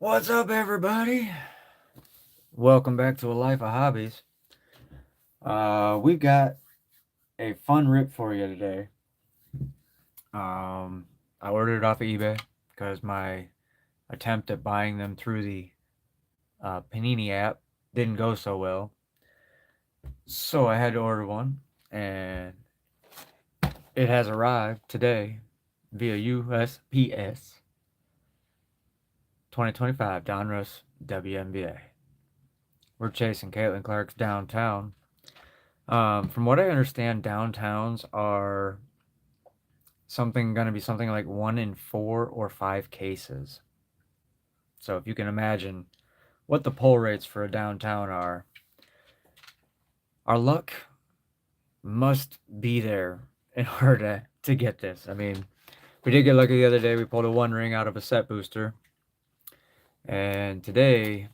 What's up, everybody? Welcome back to A Life of Hobbies. We've got a fun rip for you today. I ordered it off of eBay because my attempt at buying them through the Panini app didn't go so well. So I had to order one, and it has arrived today via USPS. 2025 Donruss WNBA. We're chasing Caitlin Clark's downtown. From what I understand, downtowns are going to be something like 1 in 4 or 5 cases. So if you can imagine what the pull rates for a downtown are, our luck must be there in order to get this. I mean, we did get lucky the other day. We pulled a 1 ring out of a set booster. And today,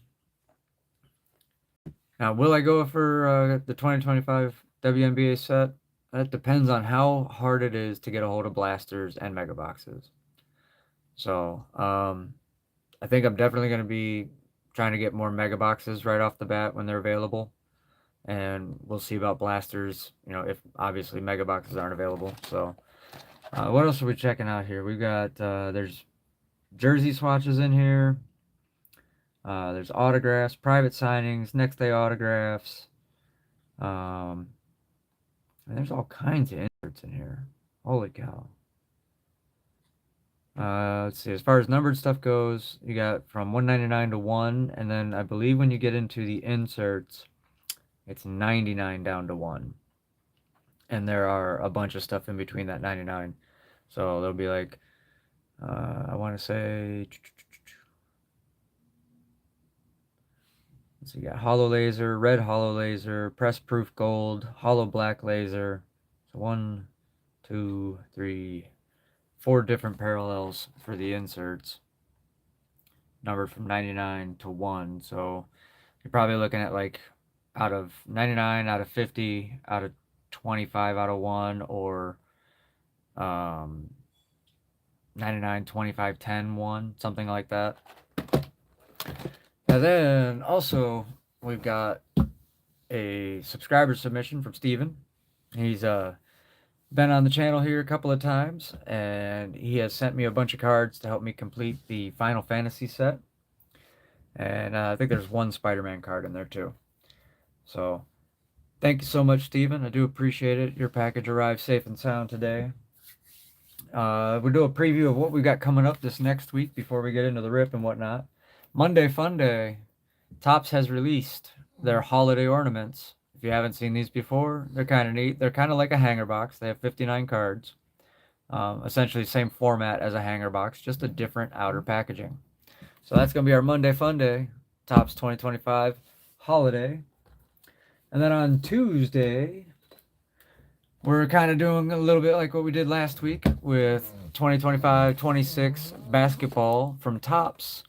now will I go for the 2025 WNBA set? That depends on how hard it is to get a hold of blasters and mega boxes. So, I think I'm definitely going to be trying to get more mega boxes right off the bat when they're available. And we'll see about blasters, if obviously mega boxes aren't available. So, what else are we checking out here? We've got, there's jersey swatches in here. There's autographs, private signings, next day autographs. And there's all kinds of inserts in here. Holy cow. Let's see. As far as numbered stuff goes, you got from 199 to 1, and then I believe when you get into the inserts, it's 99 down to 1. And there are a bunch of stuff in between that 99. So there'll be like, I want to say, let's see, you got hollow laser, red hollow laser, press proof gold, hollow black laser. So 1, 2, 3, 4 different parallels for the inserts, numbered from 99 to 1. So you're probably looking at like out of 99, out of 50, out of 25, out of 1, or 99, 25, 10, 1, something like that. And then also we've got a subscriber submission from Steven. He's been on the channel here a couple of times, and he has sent me a bunch of cards to help me complete the Final Fantasy set. And I think there's one Spider-Man card in there too. So thank you so much, Steven. I do appreciate it. Your package arrived safe and sound today. We'll do a preview of what we've got coming up this next week before we get into the rip and whatnot. Monday Fun Day. Topps has released their holiday ornaments. If you haven't seen these before, they're kind of neat. They're kind of like a hanger box. They have 59 cards. Essentially same format as a hanger box, just a different outer packaging. So that's going to be our Monday Fun Day, Topps 2025 holiday. And then on Tuesday, we're kind of doing a little bit like what we did last week with 2025-26 basketball from Topps.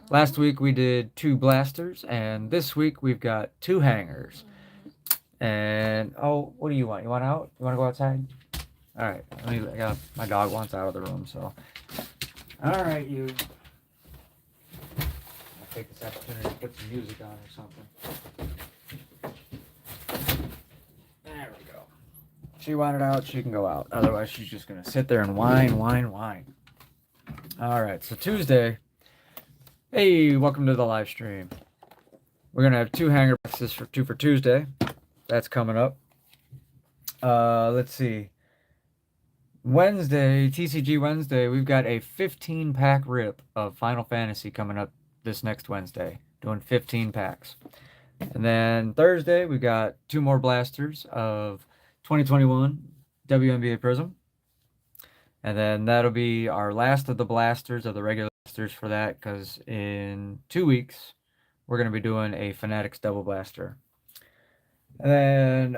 Last week we did 2 blasters, and this week we've got 2 hangers. And, oh, what do you want? You want out? You want to go outside? All right. My dog wants out of the room, so. All right, you. I'll take this opportunity to put some music on or something. There we go. She wanted out, she can go out. Otherwise, she's just going to sit there and whine. All right, so Tuesday. Hey, welcome to the live stream. We're going to have 2 hanger boxes for Tuesday. That's coming up. Let's see. Wednesday, TCG Wednesday, we've got a 15-pack rip of Final Fantasy coming up this next Wednesday. Doing 15 packs. And then Thursday, we've got 2 more blasters of 2021 WNBA Prism. And then that'll be our last of the blasters, of the regular blasters for that, because in 2 weeks, we're going to be doing a Fanatics double blaster. And then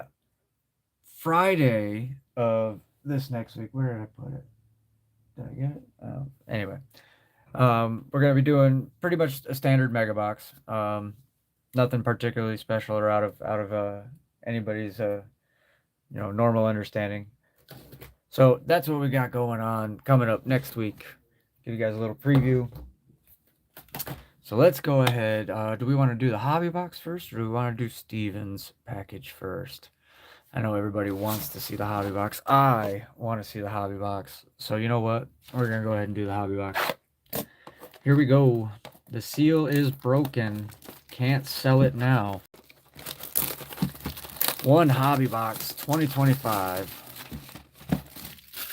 Friday of this next week, where did I put it? Did I get it? Anyway, we're going to be doing pretty much a standard mega box. Nothing particularly special or out of anybody's normal understanding. So that's what we got going on coming up next week. Give you guys a little preview. So let's go ahead. Do we want to do the hobby box first, or do we want to do Steven's package first? I know everybody wants to see the hobby box. I want to see the hobby box. So you know what? We're going to go ahead and do the hobby box. Here we go. The seal is broken. Can't sell it now. One hobby box, 2025.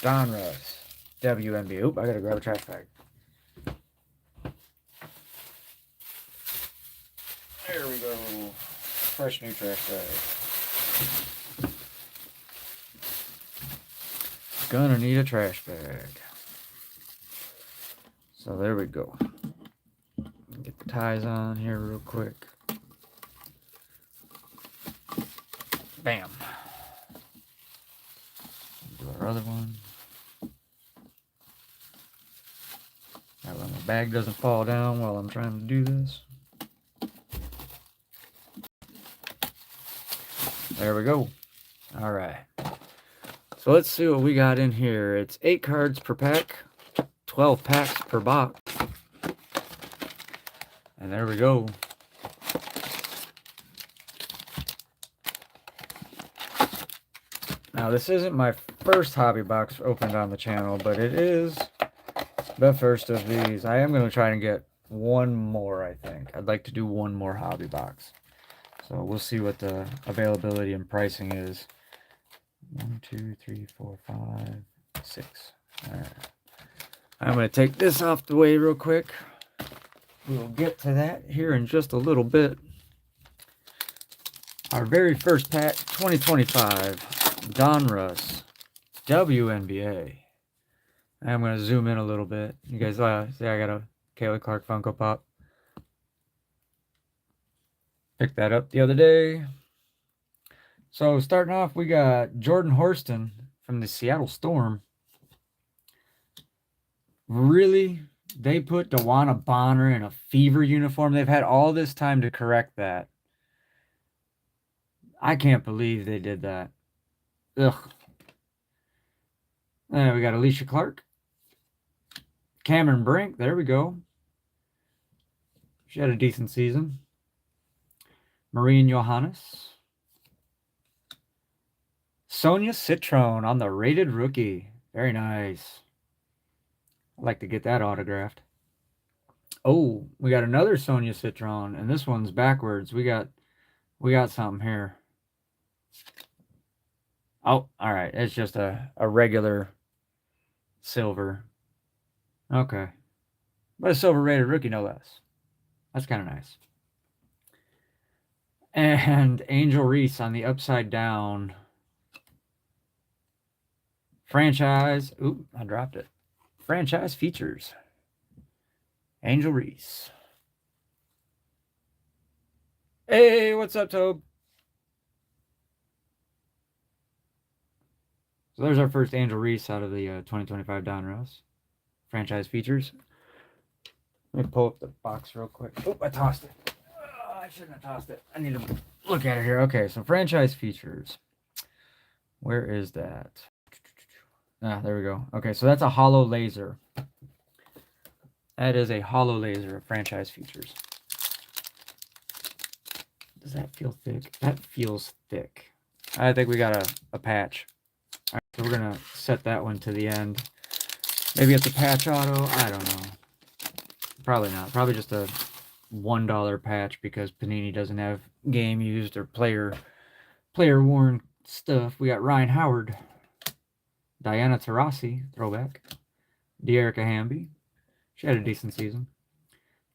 Donruss, WNBA. Oop, I gotta grab a trash bag. There we go. Fresh new trash bag. Gonna need a trash bag. So there we go. Get the ties on here real quick. Bam. Do our other one. That way my bag doesn't fall down while I'm trying to do this. There we go. All right. So let's see what we got in here. It's 8 cards per pack, 12 packs per box. And there we go. Now, this isn't my first hobby box opened on the channel, but it is the first of these. I am going to try and get one more, I think. I'd like to do one more hobby box. So we'll see what the availability and pricing is. 1, 2, 3, 4, 5, 6. All right. I'm going to take this off the way real quick. We'll get to that here in just a little bit. Our very first pack, 2025, Donruss, WNBA. I'm going to zoom in a little bit. You guys see I got a Kayla Clark Funko Pop. Picked that up the other day. So starting off, we got Jordan Horston from the Seattle Storm. Really? They put Dewana Bonner in a Fever uniform? They've had all this time to correct that. I can't believe they did that. Ugh. And we got Alicia Clark. Cameron Brink. There we go. She had a decent season. Marine Johannes. Sonia Citrone on the rated rookie. Very nice. I'd like to get that autographed. Oh, we got another Sonia Citrone, and this one's backwards. We got something here. Oh, all right. It's just a regular silver. Okay. But a silver rated rookie, no less. That's kind of nice. And Angel Reese on the upside down. Franchise. Oop, I dropped it. Franchise features. Angel Reese. Hey, what's up, Tobe? So there's our first Angel Reese out of the 2025 Donruss. Franchise features. Let me pull up the box real quick. Oh, I tossed it. Oh, I shouldn't have tossed it. I need to look at it here. Okay, so franchise features. Where is that? Ah, there we go. Okay, so that's a hollow laser. That is a hollow laser of franchise features. Does that feel thick? That feels thick. I think we got a patch. All right, so we're going to set that one to the end. Maybe it's a patch auto. I don't know. Probably not. Probably just a $1 patch because Panini doesn't have game used or player worn stuff. We got Ryan Howard. Diana Taurasi, throwback. De'Erica Hamby. She had a decent season.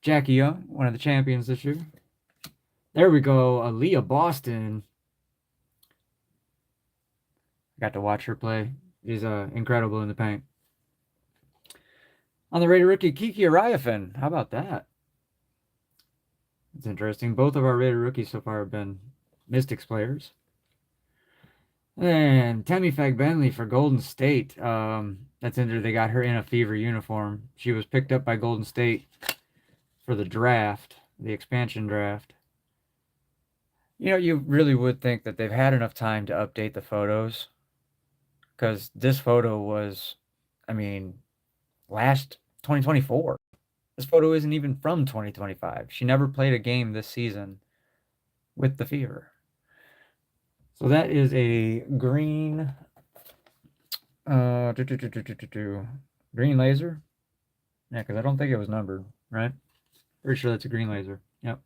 Jackie Young, one of the champions this year. There we go. Aaliyah Boston. I got to watch her play. She's incredible in the paint. On the rated rookie, Kiki Ariafin. How about that? That's interesting. Both of our rated rookies so far have been Mystics players. And Tammy Fagbenley for Golden State. That's interesting. They got her in a Fever uniform. She was picked up by Golden State for the draft, the expansion draft. You know, you really would think that they've had enough time to update the photos. Because this photo was, I mean, last 2024. This photo isn't even from 2025. She never played a game this season with the fever. So that is a green, green laser. Yeah, because I don't think it was numbered, right? Pretty sure that's a green laser. Yep.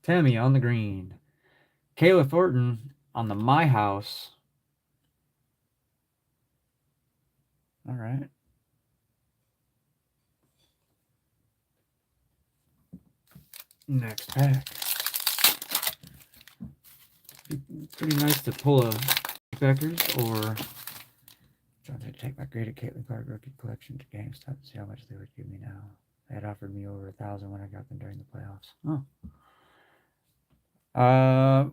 Tammy on the green. Kayla Thornton on the My House. All right. Next pack. Pretty nice to pull a Beckers or trying to take my graded Caitlin Clark rookie collection to GameStop to see how much they would give me now. They had offered me over 1,000 when I got them during the playoffs. Oh.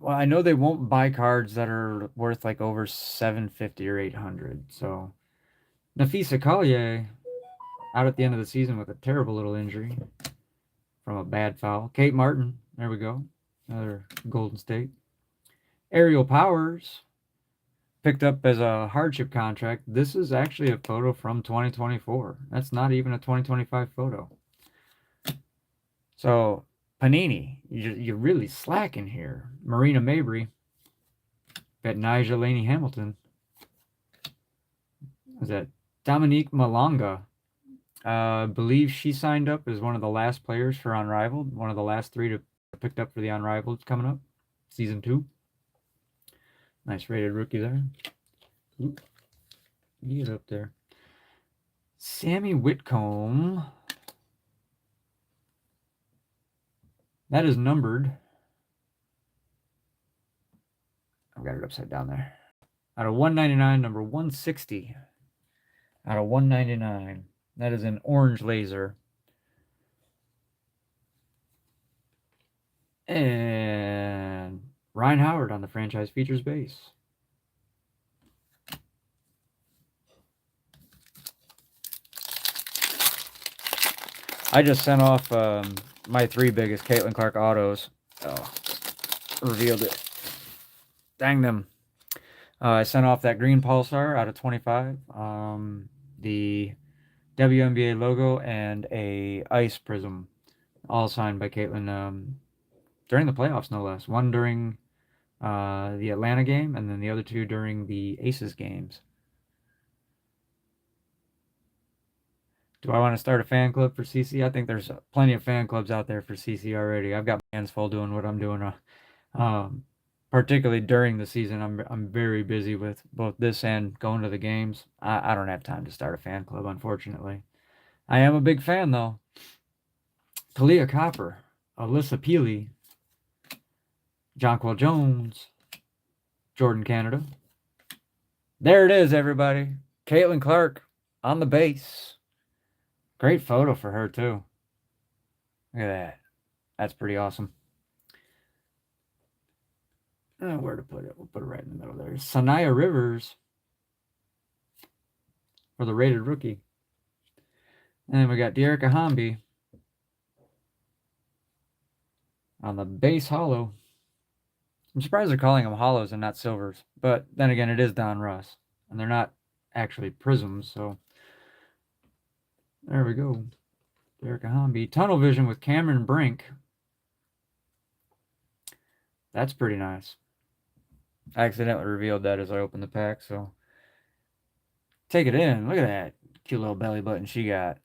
Well, I know they won't buy cards that are worth like over 750 or 800. So Nafisa Collier out at the end of the season with a terrible little injury from a bad foul. Kate Martin, there we go. Another Golden State. Aerial Powers picked up as a hardship contract. This is actually a photo from 2024. That's not even a 2025 photo. So Panini, you're really slacking here. Marina Mabry. Bet Nigel Laney Hamilton. Is that Dominique Malonga? I believe she signed up as one of the last players for Unrivaled. One of the last 3 to picked up for the Unrivaled coming up. Season 2. Nice rated rookie there. Oop. Get up there. Sammy Whitcomb. That is numbered. I've got it upside down there. Out of 199, number 160. Out of 199. That is an orange laser. And Ryan Howard on the franchise features base. I just sent off my 3 biggest Caitlin Clark autos. Oh, revealed it. Dang them. I sent off that green Pulsar out of 25. The WNBA logo and a ice prism. All signed by Caitlin during the playoffs, no less. One during the Atlanta game, and then the other 2 during the Aces games. Do I want to start a fan club for CC? I think there's plenty of fan clubs out there for CC already. I've got my hands full doing what I'm doing. Particularly during the season, I'm very busy with both this and going to the games. I don't have time to start a fan club, unfortunately. I am a big fan, though. Talia Copper, Alyssa Peely, Jonquil Jones, Jordan Canada. There it is, everybody. Caitlin Clark on the base. Great photo for her, too. Look at that. That's pretty awesome. Where to put it? We'll put it right in the middle there. Sanaya Rivers for the rated rookie. And then we got Dearica Hamby on the base hollow. I'm surprised they're calling them hollows and not silvers. But then again, it is Donruss. And they're not actually prisms, so there we go. Dearica Hamby. Tunnel Vision with Cameron Brink. That's pretty nice. I accidentally revealed that as I opened the pack, so take it in. Look at that cute little belly button she got.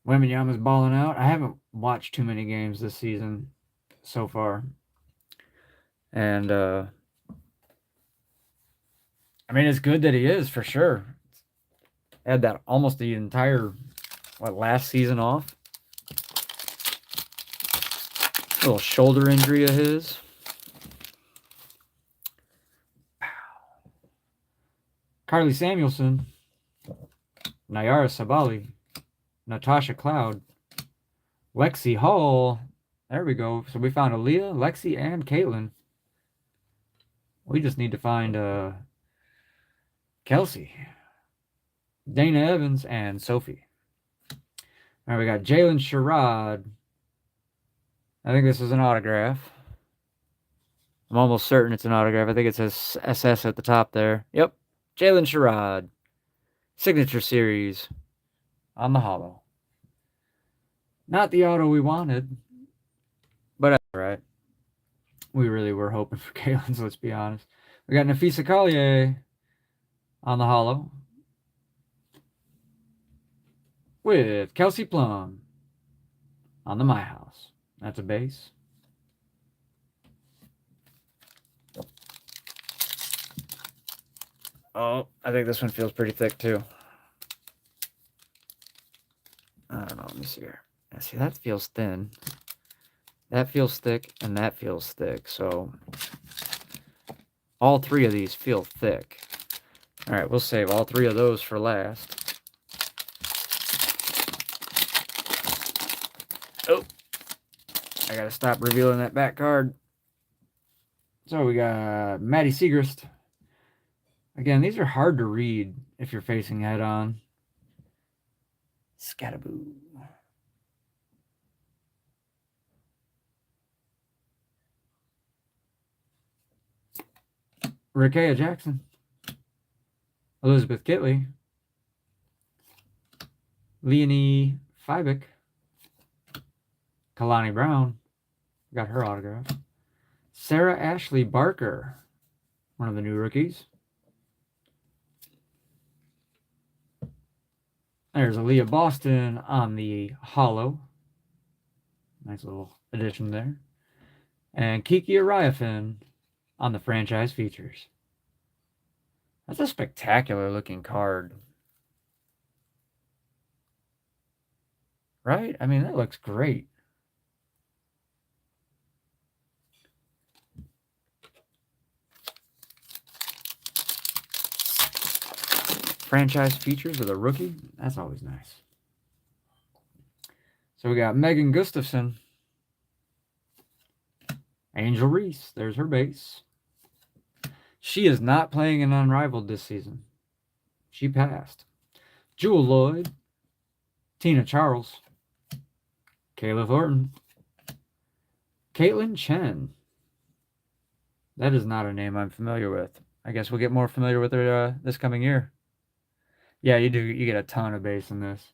Wembanyama's balling out. I haven't watched too many games this season so far. And, I mean, it's good that he is, for sure. Had that almost the entire, last season off. A little shoulder injury of his. Carly Samuelson. Nayara Sabali. Natasha Cloud. Lexi Hall. There we go. So we found Aaliyah, Lexi, and Caitlin. We just need to find Kelsey, Dana Evans, and Sophie. All right, we got Jalen Sherrod. I think this is an autograph. I'm almost certain it's an autograph. I think it says SS at the top there. Yep. Jalen Sherrod, Signature Series on the hollow. Not the auto we wanted, but that's all right. We really were hoping for Kalen's, let's be honest. We got Nafisa Collier on the hollow with Kelsey Plum on the My House. That's a base. Oh, I think this one feels pretty thick too. I don't know. Let me see here. See, that feels thin. That feels thick, and that feels thick. So all three of these feel thick. All right, we'll save all three of those for last. Oh, I gotta stop revealing that back card. So we got Maddie Segrist. Again, these are hard to read if you're facing head on. Scataboo. Rakea Jackson. Elizabeth Kitley. Leonie Fibick. Kalani Brown. Got her autograph. Sarah Ashley Barker. One of the new rookies. There's Aaliyah Boston on the hollow. Nice little addition there. And Kiki Ariafin on the franchise features. That's a spectacular looking card. Right? I mean, that looks great. Franchise features with a rookie. That's always nice. So we got Megan Gustafson. Angel Reese. There's her base. She is not playing in Unrivaled this season. She passed. Jewel Lloyd. Tina Charles. Kayla Thornton. Caitlin Chen. That is not a name I'm familiar with. I guess we'll get more familiar with her this coming year. Yeah, you do. You get a ton of base in this.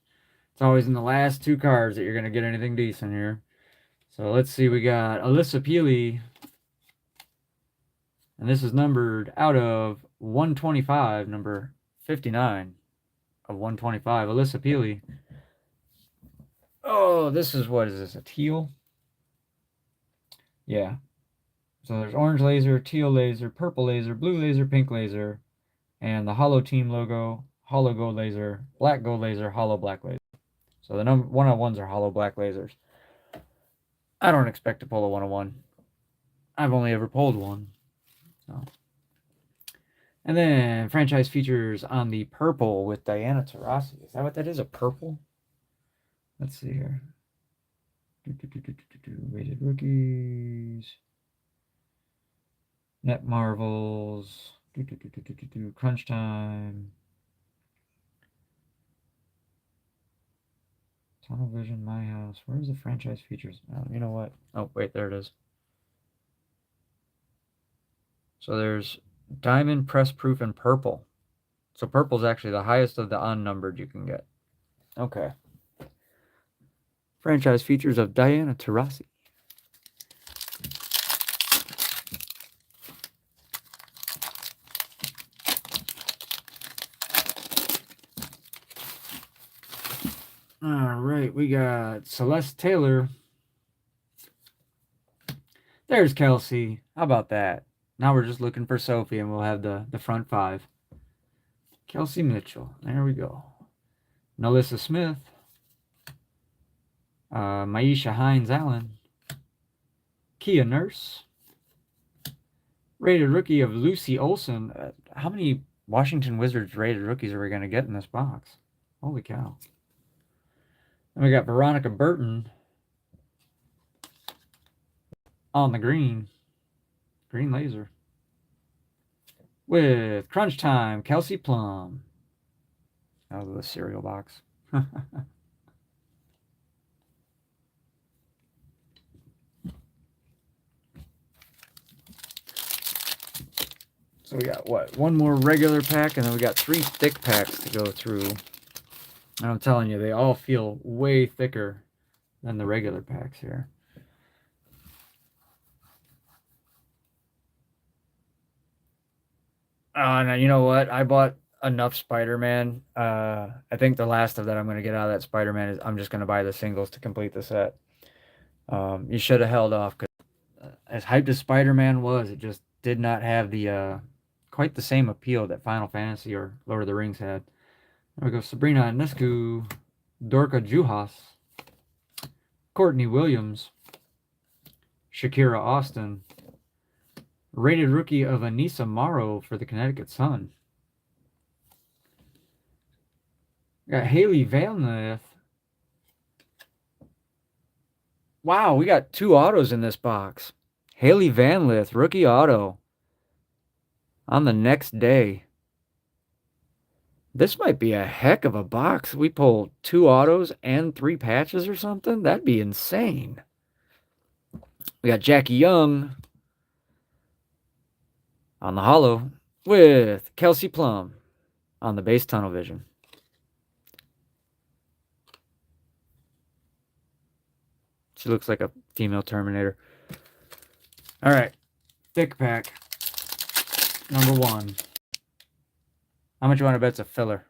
It's always in the last two cards that you're going to get anything decent here. So let's see. We got Alyssa Peely. And this is numbered out of 125, number 59 of 125. Alyssa Peely. Oh, this is, what is this, a teal? Yeah. So there's orange laser, teal laser, purple laser, blue laser, pink laser, and the Hollow Team logo, Hollow Gold laser, black gold laser, Hollow black laser. So the one-on-ones are Hollow black lasers. I don't expect to pull a one-on-one. I've only ever pulled one. So. And then franchise features on the purple with Diana Taurasi. Is that what that is? A purple? Let's see here. Rated rookies. Net Marvels. Crunch Time. Tunnel Vision, My House. Where's the franchise features? Oh, you know what? Oh, wait, there it is. So there's Diamond, Press Proof, and Purple. So purple's actually the highest of the unnumbered you can get. Okay. Franchise features of Diana Taurasi. All right, we got Celeste Taylor. There's Kelsey. How about that? Now we're just looking for Sophie, and we'll have the front five. Kelsey Mitchell. There we go. Nalissa Smith. Maisha Hines-Allen. Kia Nurse. Rated rookie of Lucy Olson. How many Washington Wizards rated rookies are we going to get in this box? Holy cow. And we got Veronica Burton on the green. Green laser. With Crunch Time, Kelsey Plum. Out of the cereal box. So we got, what, one more regular pack, and then we got 3 thick packs to go through. And I'm telling you, they all feel way thicker than the regular packs here. Now, you know what? I bought enough Spider-Man. I think the last of that I'm going to get out of that Spider-Man is I'm just going to buy the singles to complete the set. You should have held off, because as hyped as Spider-Man was, it just did not have the quite the same appeal that Final Fantasy or Lord of the Rings had. There we go. Sabrina Ionescu, Dorka Juhas, Courtney Williams, Shakira Austin, rated rookie of Anissa Morrow for the Connecticut Sun. Got Haley Vanlith. Wow, we got 2 autos in this box. Haley Vanlith, rookie auto. On the next day. This might be a heck of a box. We pull 2 autos and 3 patches or something. That'd be insane. We got Jackie Young on the holo with Kelsey Plum on the base tunnel vision. She looks like a female Terminator. All right. Thick pack. Number 1. How much you want to bet it's a filler?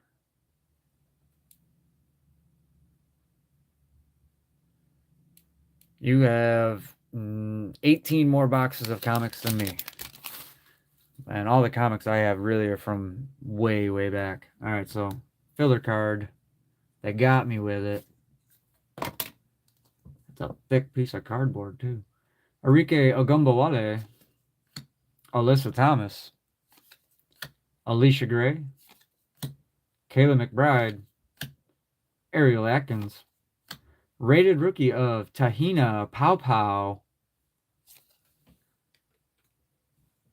You have 18 more boxes of comics than me. And all the comics I have really are from way, way back. All right, so filler card. They got me with it. It's a thick piece of cardboard, too. Arike Ogumbawale. Alyssa Thomas. Alicia Gray. Kayla McBride. Ariel Atkins. Rated rookie of Tahina Pow.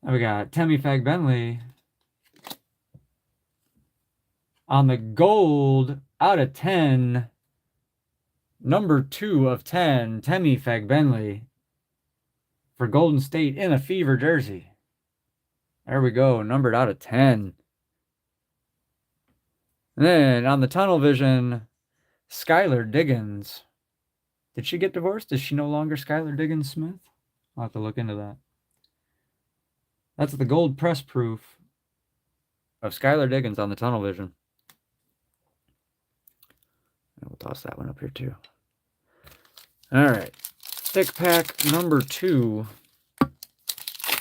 We got Temi Fagbenley. On the gold, out of 10, number 2 of 10, Temi Fagbenley for Golden State in a Fever jersey. There we go, numbered out of 10. And then on the tunnel vision, Skylar Diggins. Did she get divorced? Is she no longer Skylar Diggins Smith? I'll have to look into that. That's the gold press proof of Skylar Diggins on the tunnel vision. And we'll toss that one up here too. All right. Thick pack number 2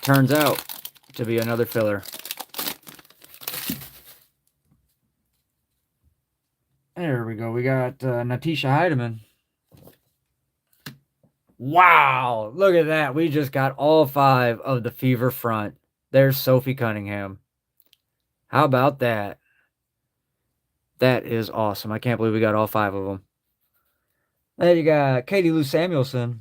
turns out to be another filler. There we go. We got Natisha Heidemann. Wow, look at that. We just got all 5 of the Fever front. There's Sophie Cunningham. How about that? That is awesome. I can't believe we got all 5 of them. Then you got Katie Lou Samuelson,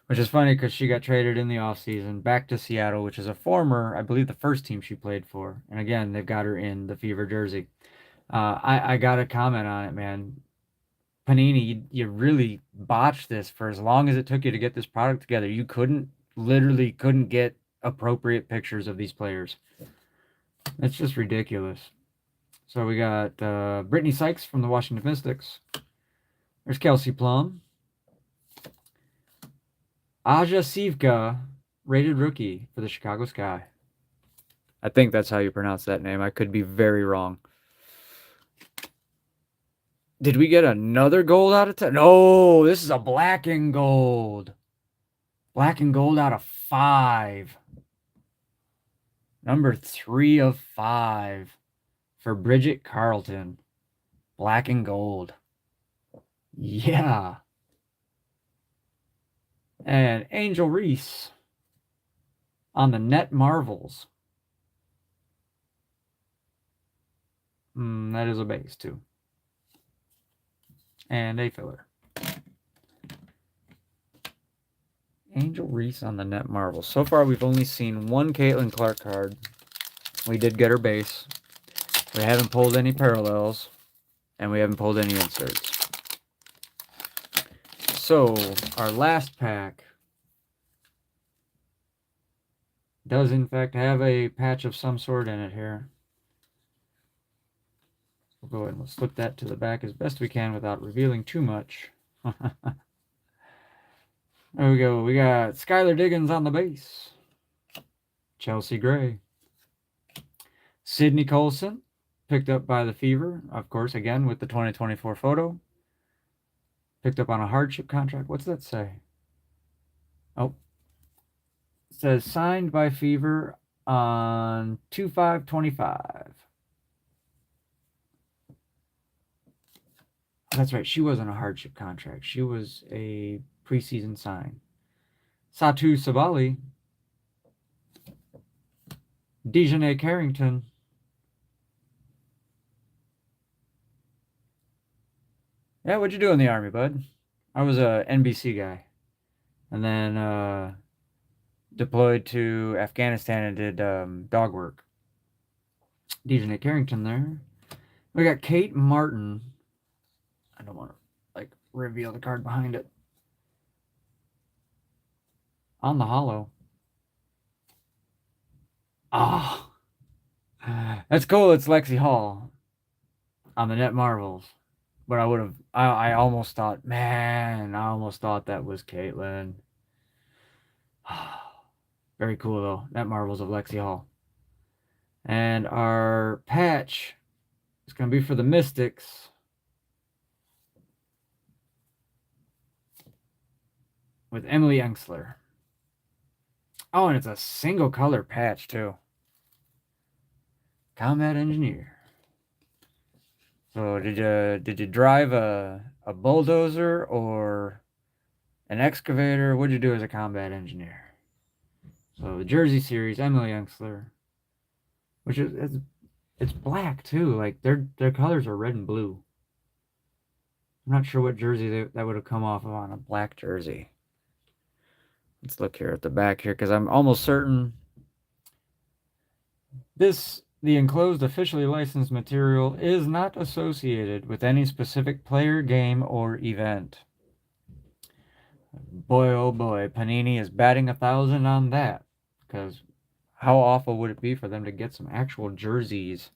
which is funny because she got traded in the offseason back to Seattle, which is a former, I believe, the first team she played for. And again, they've got her in the Fever jersey. I got to comment on it, man. Panini, you really botched this for as long as it took you to get this product together. You literally couldn't get appropriate pictures of these players. It's just ridiculous. So we got Brittany Sykes from the Washington Mystics. There's Kelsey Plum. Aja Sivka, rated rookie for the Chicago Sky. I think that's how you pronounce that name. I could be very wrong. Did we get another gold out of 10? No, this is a black and gold. Black and gold out of 5. Number 3 of 5 for Bridget Carlton. Black and gold. Yeah. And Angel Reese on the Net Marvels. That is a base, too. And a filler. Angel Reese on the Net Marvels. So far, we've only seen 1 Caitlin Clark card. We did get her base. We haven't pulled any parallels. And we haven't pulled any inserts. So, our last pack Does in fact have a patch of some sort in it here. We'll go ahead and we'll slip that to the back as best we can without revealing too much. There we go. We got Skylar Diggins on the base. Chelsea Gray. Sydney Colson, picked up by the Fever, of course, again with the 2024 photo. Picked up on a hardship contract. What's that say? Oh. It says signed by Fever on 2/5/25. That's right. She wasn't a hardship contract. She was a preseason sign. Satu Sabali. Dejanay Carrington. Yeah, what'd you do in the Army, bud? I was a NBC guy. And then deployed to Afghanistan and did dog work. Dejanay Carrington there. We got Kate Martin. I don't want to reveal the card behind it. On the hollow. Ah, that's cool. It's Lexi Hall on the Net Marvels. But I almost thought, man, I almost thought that was Caitlin. Very cool though. Net Marvels of Lexi Hall. And our patch is going to be for the Mystics. With Emily Engsler. Oh, and it's a single color patch too. Combat Engineer. So did you drive a bulldozer or an excavator? What'd you do as a combat engineer? So the Jersey Series, Emily Engsler, which is it's black too. Like their colors are red and blue. I'm not sure what jersey that would have come off of on a black jersey. Let's look here at the back here because I'm almost certain the enclosed officially licensed material is not associated with any specific player, game, or event. Boy, oh boy, Panini is batting 1,000 on that. Because how awful would it be for them to get some actual jerseys?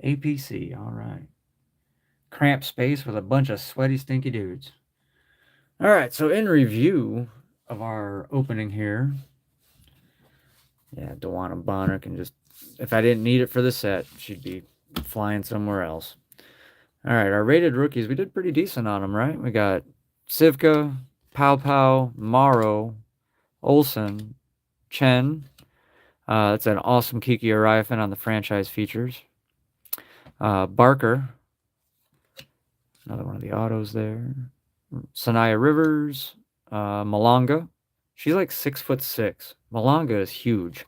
APC, all right. Cramped space with a bunch of sweaty, stinky dudes. All right, so in review of our opening here, yeah, Dewana Bonner can just, if I didn't need it for the set, she'd be flying somewhere else. All right, our rated rookies, we did pretty decent on them, right? We got Sivka, Pow Pow, Morrow, Olsen, Chen. That's an awesome Kiki Ariafin on the franchise features. Barker, another one of the autos there. Sanaya Rivers, Malanga. She's like 6'6". Malanga is huge.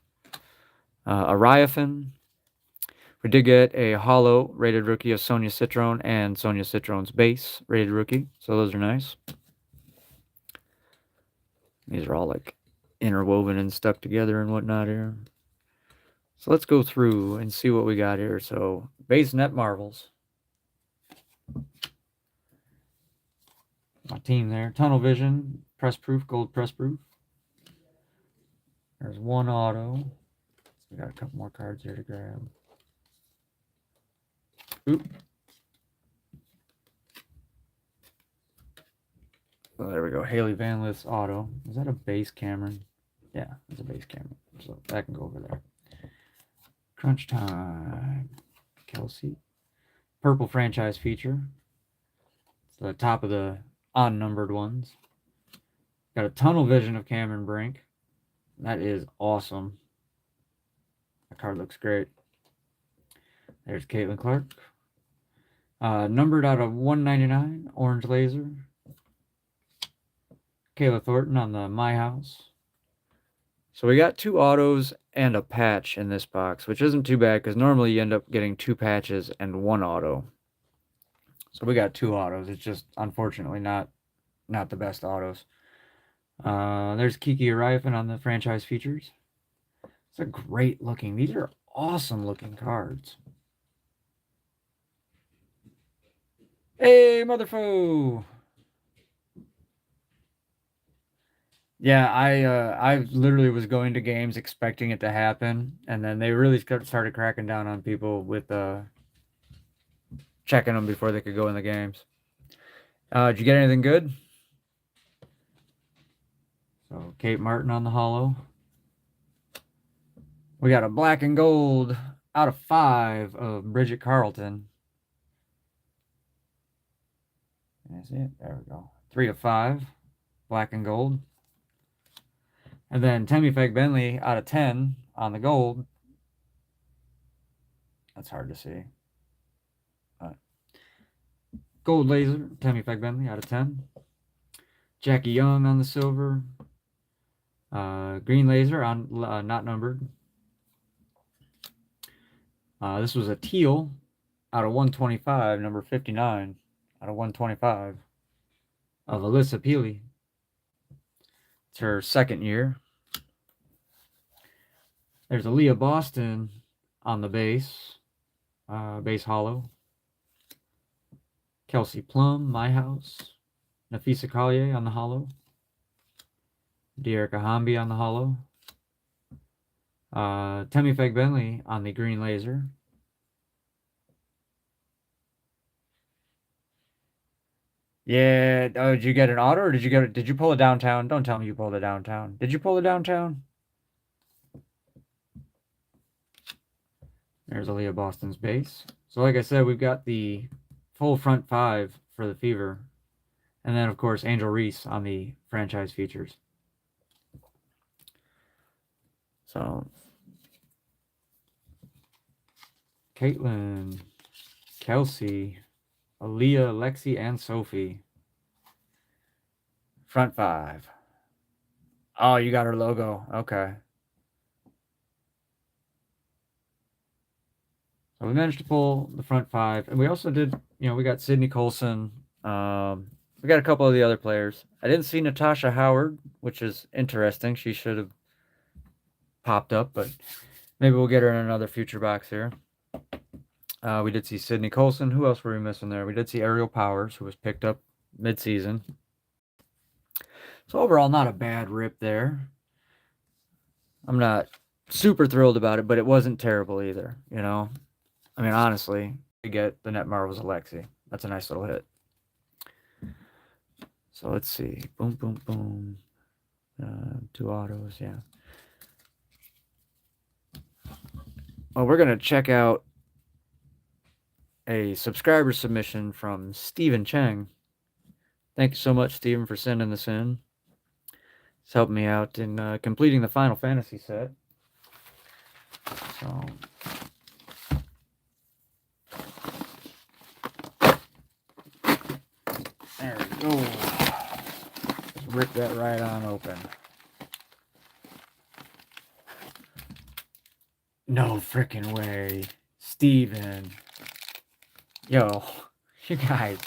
Ariafin. We did get a hollow rated rookie of Sonia Citrone and Sonia Citrone's base rated rookie. So those are nice. These are all like interwoven and stuck together and whatnot here. So let's go through and see what we got here. So base Net Marvels. My team there. Tunnel Vision, press proof, gold press proof. There's one auto. We got a couple more cards here to grab. Oop. Oh, there we go. Haley Van Lith's auto. Is that a base Cameron? Yeah, it's a base Cameron. So that can go over there. Crunch time. Kelsey. Purple franchise feature. It's the top of the unnumbered ones. Got a tunnel vision of Cameron Brink. That is awesome. That card looks great. There's Caitlin Clark. Numbered out of 199, orange laser. Kayla Thornton on the My House. So we got 2 autos and a patch in this box, which isn't too bad because normally you end up getting 2 patches and 1 auto. So we got 2 autos. It's just unfortunately not the best autos. There's Kiki Ariafin on the franchise features. It's a great looking. These are awesome looking cards. Hey, motherfoo! Yeah, I literally was going to games expecting it to happen, and then they really started cracking down on people with checking them before they could go in the games. Did you get anything good? So Kate Martin on the hollow. We got a black and gold out of 5 of Bridget Carlton. That's it. There we go. 3 of 5, black and gold. And then Temmie Bentley out of 10 on the gold. That's hard to see. Gold laser, Temmie Bentley out of 10. Jackie Young on the silver. Green laser on not numbered. This was a teal out of 125, number 59 out of 125 of Alyssa Peely. It's her second year. There's a Leah Boston on the base hollow. Kelsey Plum, My House. Nafisa Collier on the hollow. Dearica Hamby on the hollow. Temmie Bentley on the green laser. Yeah. Oh, did you get an auto or did you pull a downtown? Don't tell me you pulled a downtown. Did you pull a downtown? There's Aaliyah Boston's base. So like I said, we've got the full front 5 for the Fever. And then, of course, Angel Reese on the franchise features. So, Caitlin, Kelsey, Aaliyah, Lexi, and Sophie. Front 5. Oh, you got her logo. Okay. So we managed to pull the front 5. And we also did, we got Sydney Colson. We got a couple of the other players. I didn't see Natasha Howard, which is interesting. She should have popped up, but maybe we'll get her in another future box here. We did see Sydney Colson. Who else were we missing there? We did see Ariel Powers, who was picked up mid-season. So overall, not a bad rip there. I'm not super thrilled about it, but it wasn't terrible either, I mean, honestly, to get the Net Marvels Alexi. That's a nice little hit. So let's see. Boom, boom, boom. 2 autos, yeah. Well, we're going to check out a subscriber submission from Stephen Cheng. Thank you so much, Stephen, for sending this in. It's helped me out in completing the Final Fantasy set. So, there we go. Just rip that right on open. No freaking way. Steven. Yo, you guys.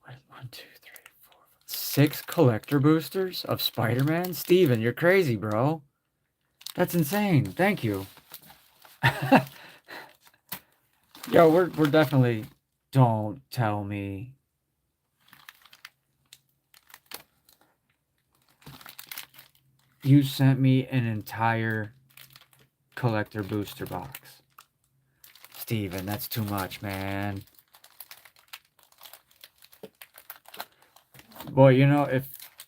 1, 2, 3, 4, 6 collector boosters of Spider-Man? Steven, you're crazy, bro. That's insane. Thank you. Yo, we're definitely... Don't tell me. You sent me an entire collector booster box. Steven, that's too much, man. Boy,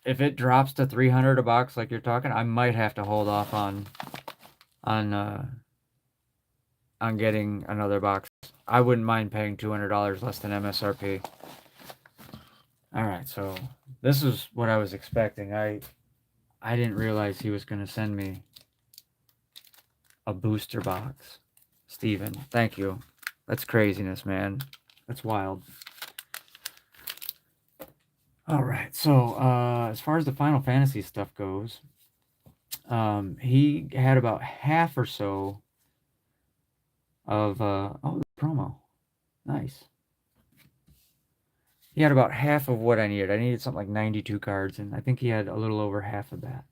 if it drops to 300 a box like you're talking, I might have to hold off on getting another box. I wouldn't mind paying $200 less than MSRP. All right, so this is what I was expecting. I didn't realize he was going to send me a booster box. Steven, thank you. That's craziness, man. That's wild. All right, so as far as the Final Fantasy stuff goes, he had about half or so of the promo. Nice. He had about half of what I needed. I needed something like 92 cards, and I think he had a little over half of that.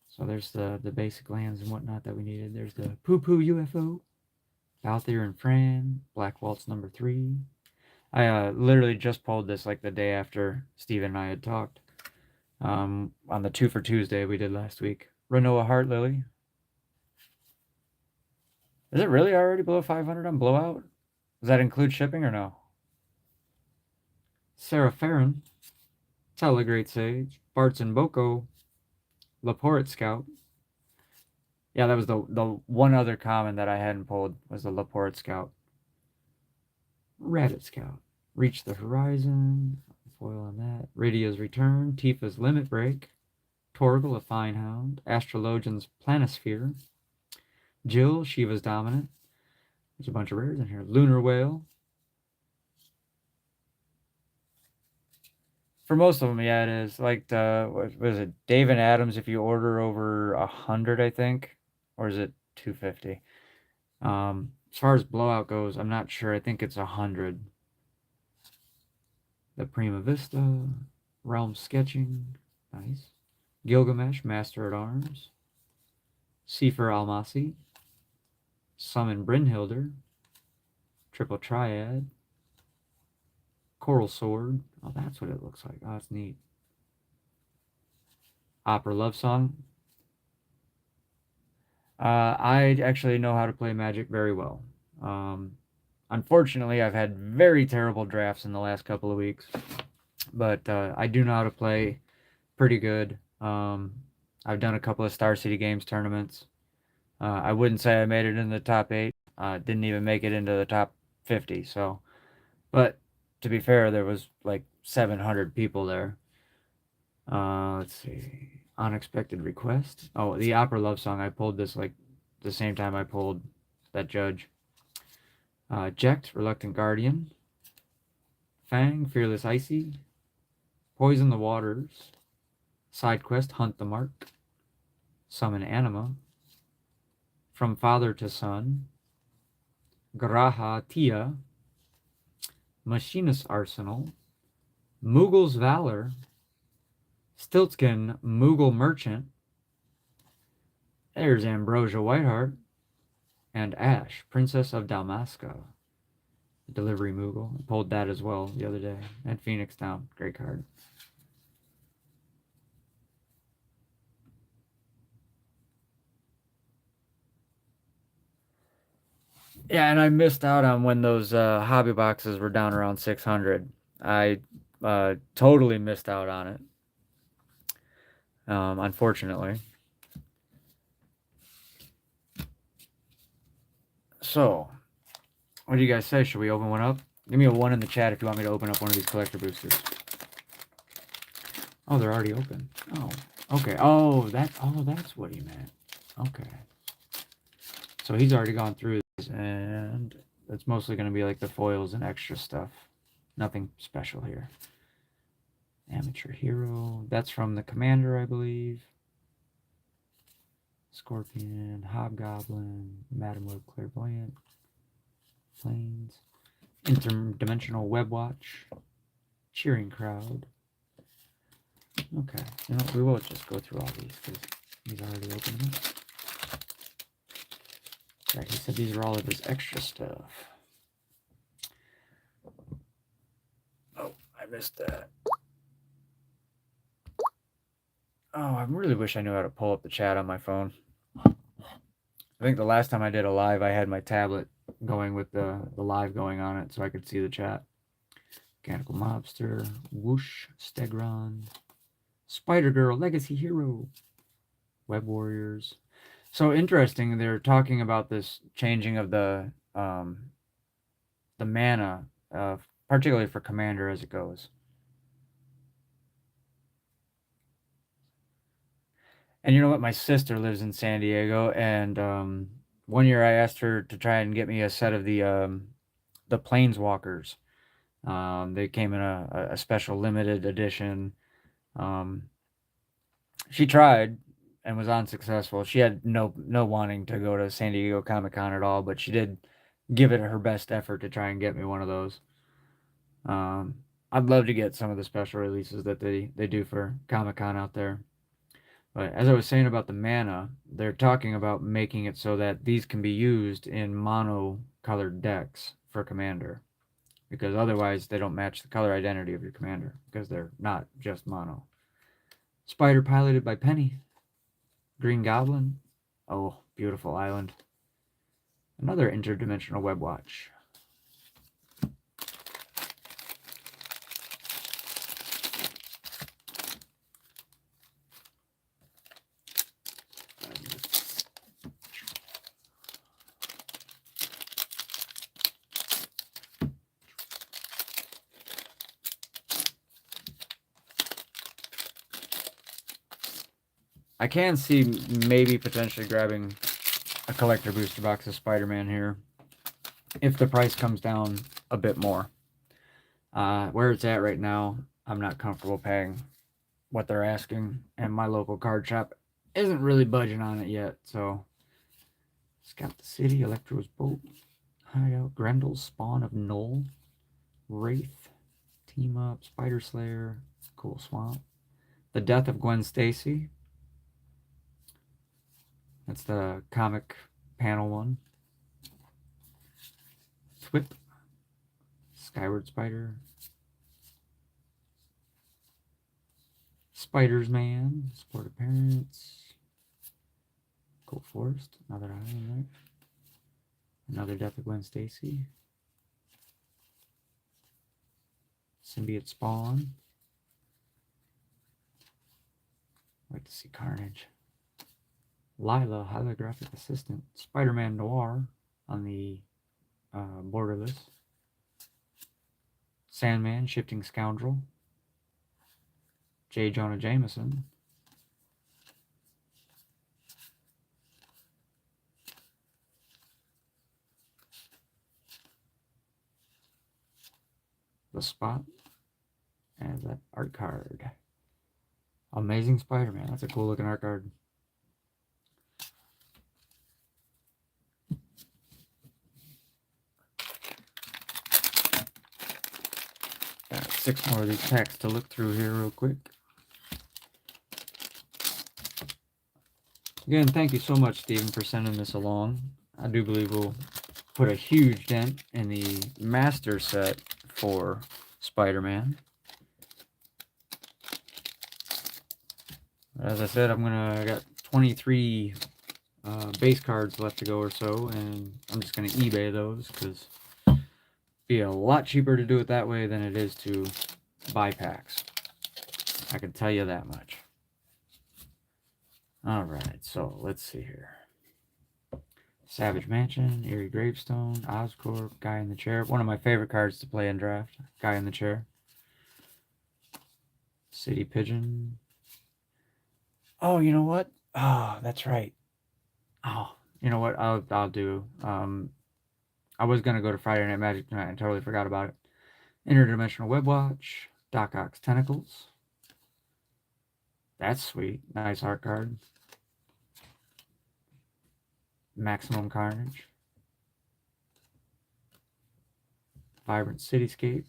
So there's the basic lands and whatnot that we needed. There's the Poo Poo UFO, Balthier and Fran, Black Waltz number 3, I literally just pulled this like the day after Steven and I had talked. On the 2 for Tuesday we did last week. Renoa Heart Lily. Is it really already below 500 on Blowout? Does that include shipping or no? Sarah Farron. Telegreat Sage. Bart's and Boko. Laporte Scout. Yeah, that was the one other common that I hadn't pulled was the Laporte Scout. Rabbit Scout. Reach the Horizon. Foil on that. Radia's Return. Tifa's Limit Break. Torgal, a Fine Hound. Astrologian's Planisphere. Jill, Shiva's Dominant. There's a bunch of rares in here. Lunar Whale. For most of them, yeah, it is. Like what was it? Dave and Adams, if you order over 100, I think. Or is it 250? As far as Blowout goes, I'm not sure. I think it's 100. The Prima Vista. Realm Sketching. Nice. Gilgamesh, Master at Arms. Sefer Almasi. Summon Brynhilder. Triple Triad. Coral Sword. Oh, that's what it looks like. Oh, that's neat. Opera Love Song. I actually know how to play Magic very well. Unfortunately, I've had very terrible drafts in the last couple of weeks, but I do know how to play pretty good. I've done a couple of Star City Games tournaments. I wouldn't say I made it in the top 8. Didn't even make it into the top 50. So, but to be fair, there was like 700 people there. Let's see. Unexpected Request. Oh, the Opera Love Song. I pulled this like the same time I pulled that Judge. Jecht, Reluctant Guardian. Fang, Fearless Icy. Poison the Waters. Side Quest, Hunt the Mark. Summon Anima. From Father to Son. Graha Tia. Machinist Arsenal. Moogle's Valor. Stiltskin, Moogle Merchant. There's Ambrosia Whiteheart. And Ash, Princess of Dalmasca. Delivery Moogle. I pulled that as well the other day. And Phoenix Down. Great card. Yeah, and I missed out on when those hobby boxes were down around 600. I totally missed out on it. Unfortunately. So, what do you guys say? Should we open one up? Give me a 1 in the chat if you want me to open up one of these collector boosters. Oh, they're already open. Oh, okay. Oh, that's what he meant. Okay. So he's already gone through this, and it's mostly going to be like the foils and extra stuff. Nothing special here. Amateur Hero. That's from the Commander, I believe. Scorpion, Hobgoblin, Madam Web Clairvoyant, Planes, Interdimensional Web Watch, Cheering Crowd. Okay, you know, we will just go through all these because he's already opened them. Yeah, he said these are all of his extra stuff. Oh, I missed that. Oh, I really wish I knew how to pull up the chat on my phone. I think the last time I did a live, I had my tablet going with the live going on it so I could see the chat. Mechanical Mobster, Whoosh, Stegron, Spider-Girl, Legacy Hero, Web Warriors. So interesting, they're talking about this changing of the mana, particularly for Commander as it goes. And you know what? My sister lives in San Diego, and one year I asked her to try and get me a set of the Planeswalkers. They came in a special limited edition. She tried and was unsuccessful. She had no wanting to go to San Diego Comic-Con at all, but she did give it her best effort to try and get me one of those. I'd love to get some of the special releases that they do for Comic-Con out there. But as I was saying about the mana, they're talking about making it so that these can be used in mono-colored decks for Commander. because otherwise they don't match the color identity of your commander, because they're not just mono. Spider piloted by Penny. Green Goblin. Oh, beautiful island. Another interdimensional web watch. I can see maybe potentially grabbing a collector booster box of Spider-Man here if the price comes down a bit more. Where it's at right now, I'm not comfortable paying what they're asking, and my local card shop isn't really budging on it yet. So, Scout the City, Electro's Boat, Hideout, Grendel's Spawn of Null, Wraith, Team Up, Spider Slayer, Cool Swamp, The Death of Gwen Stacy. That's the comic panel one. Thwip, Skyward Spider, Spider's Man, Sport Appearance, Cold Forest, another island, right? Another Death of Gwen Stacy, Symbiote Spawn. I'd like to see Carnage. Lila, Holographic Assistant, Spider-Man Noir on the borderless. Sandman, Shifting Scoundrel. J. Jonah Jameson. The Spot. And that art card. Amazing Spider-Man. That's a cool looking art card. Got 6 more of these packs to look through here real quick. Again, thank you so much, Steven, for sending this along. I do believe we'll put a huge dent in the master set for Spider-Man. As I said, I got 23 base cards left to go or so, and I'm just going to eBay those because it'd be a lot cheaper to do it that way than it is to buy packs. I can tell you that much. Alright, so let's see here. Savage Mansion, Eerie Gravestone, Oscorp, Guy in the Chair. One of my favorite cards to play in draft. Guy in the Chair. City Pigeon. Oh, you know what? Oh, that's right. Oh, you know what? I'll do. I was gonna go to Friday Night Magic tonight. I totally forgot about it. Interdimensional Web Watch. Doc Ock's Tentacles. That's sweet. Nice art card. Maximum Carnage. Vibrant Cityscape.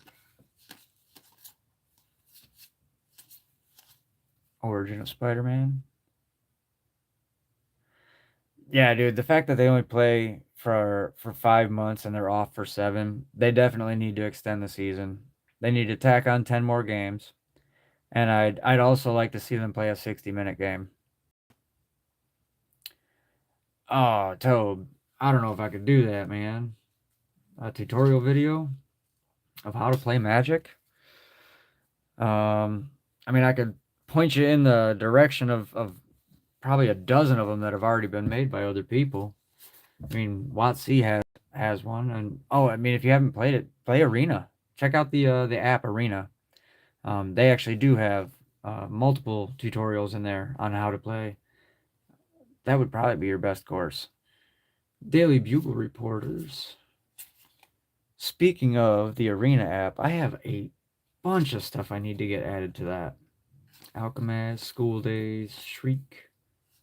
Origin of Spider-Man. Yeah, dude, the fact that they only play for 5 months and they're off for 7, they definitely need to extend the season. They need to tack on 10 more games. And I'd also like to see them play a 60-minute game. Oh, Tobe, I don't know if I could do that, man. A tutorial video of how to play Magic. I mean, I could point you in the direction of probably a dozen of them that have already been made by other people. I mean, WotC has one, and I mean, if you haven't played it, play Arena. Check out the app Arena. They actually do have multiple tutorials in there on how to play. That would probably be your best course. Daily Bugle Reporters. Speaking of the Arena app, I have a bunch of stuff I need to get added to that. Alchemist, School Days, Shriek,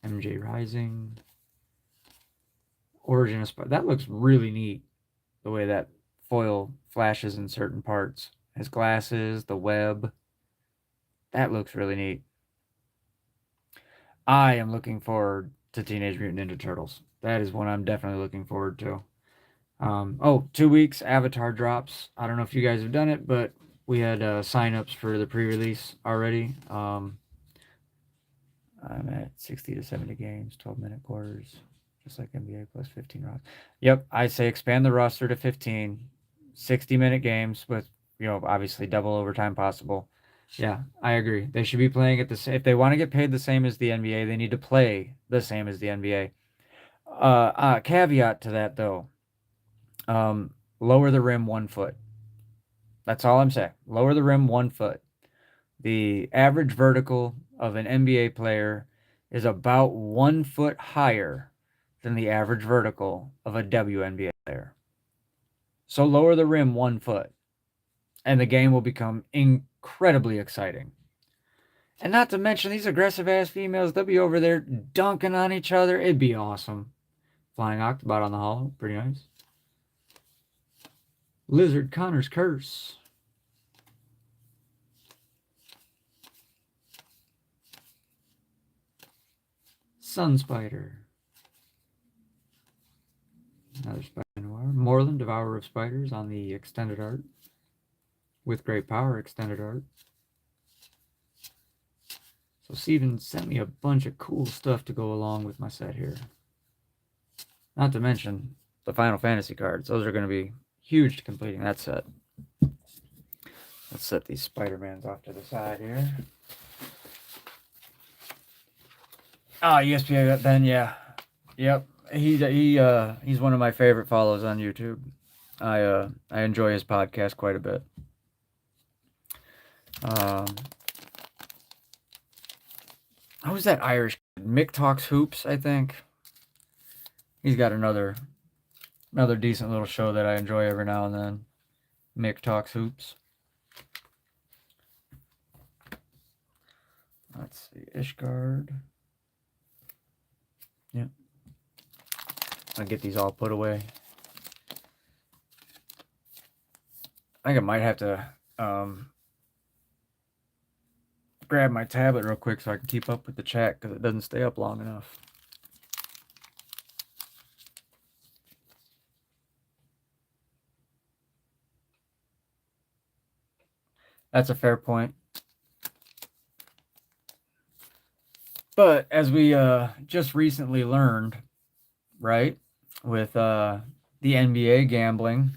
MJ Rising, Origin of Spider. That looks really neat, the way that foil flashes in certain parts. His glasses, the web. That looks really neat. I am looking forward to Teenage Mutant Ninja Turtles. That is one I'm definitely looking forward to. Oh, 2 weeks, Avatar drops. I don't know if you guys have done it, but we had sign-ups for the pre-release already. I'm at 60 to 70 games, 12-minute quarters, just like NBA plus 15 rounds. Yep, I say expand the roster to 15, 60-minute games with, obviously double overtime possible. Yeah, I agree. They should be playing at the same. If they want to get paid the same as the NBA, they need to play the same as the NBA. Caveat to that though, lower the rim 1 foot. That's all I'm saying. Lower the rim 1 foot. The average vertical of an NBA player is about 1 foot higher than the average vertical of a WNBA player. So lower the rim 1 foot, and the game will become incredibly exciting. And not to mention these aggressive ass females, they'll be over there dunking on each other. It'd be awesome. Flying Octobot on the hollow, pretty nice. Lizard Connor's Curse. Sun Spider. Another Spider Noir. Moreland, Devourer of Spiders on the extended art. With Great Power extended art. So Steven sent me a bunch of cool stuff to go along with my set here. Not to mention the Final Fantasy cards. Those are going to be huge to completing that set. Let's set these Spider-Mans off to the side here. Ah, ESPN Ben, yeah. Yep. He's one of my favorite follows on YouTube. I enjoy his podcast quite a bit. Who's that Irish kid? Mick Talks Hoops, I think. He's got another decent little show that I enjoy every now and then. Mick Talks Hoops. Let's see, Ishgard. Yep. I'll get these all put away. I think I might have to grab my tablet real quick so I can keep up with the chat because it doesn't stay up long enough. That's a fair point. But as we just recently learned, right, with the NBA gambling,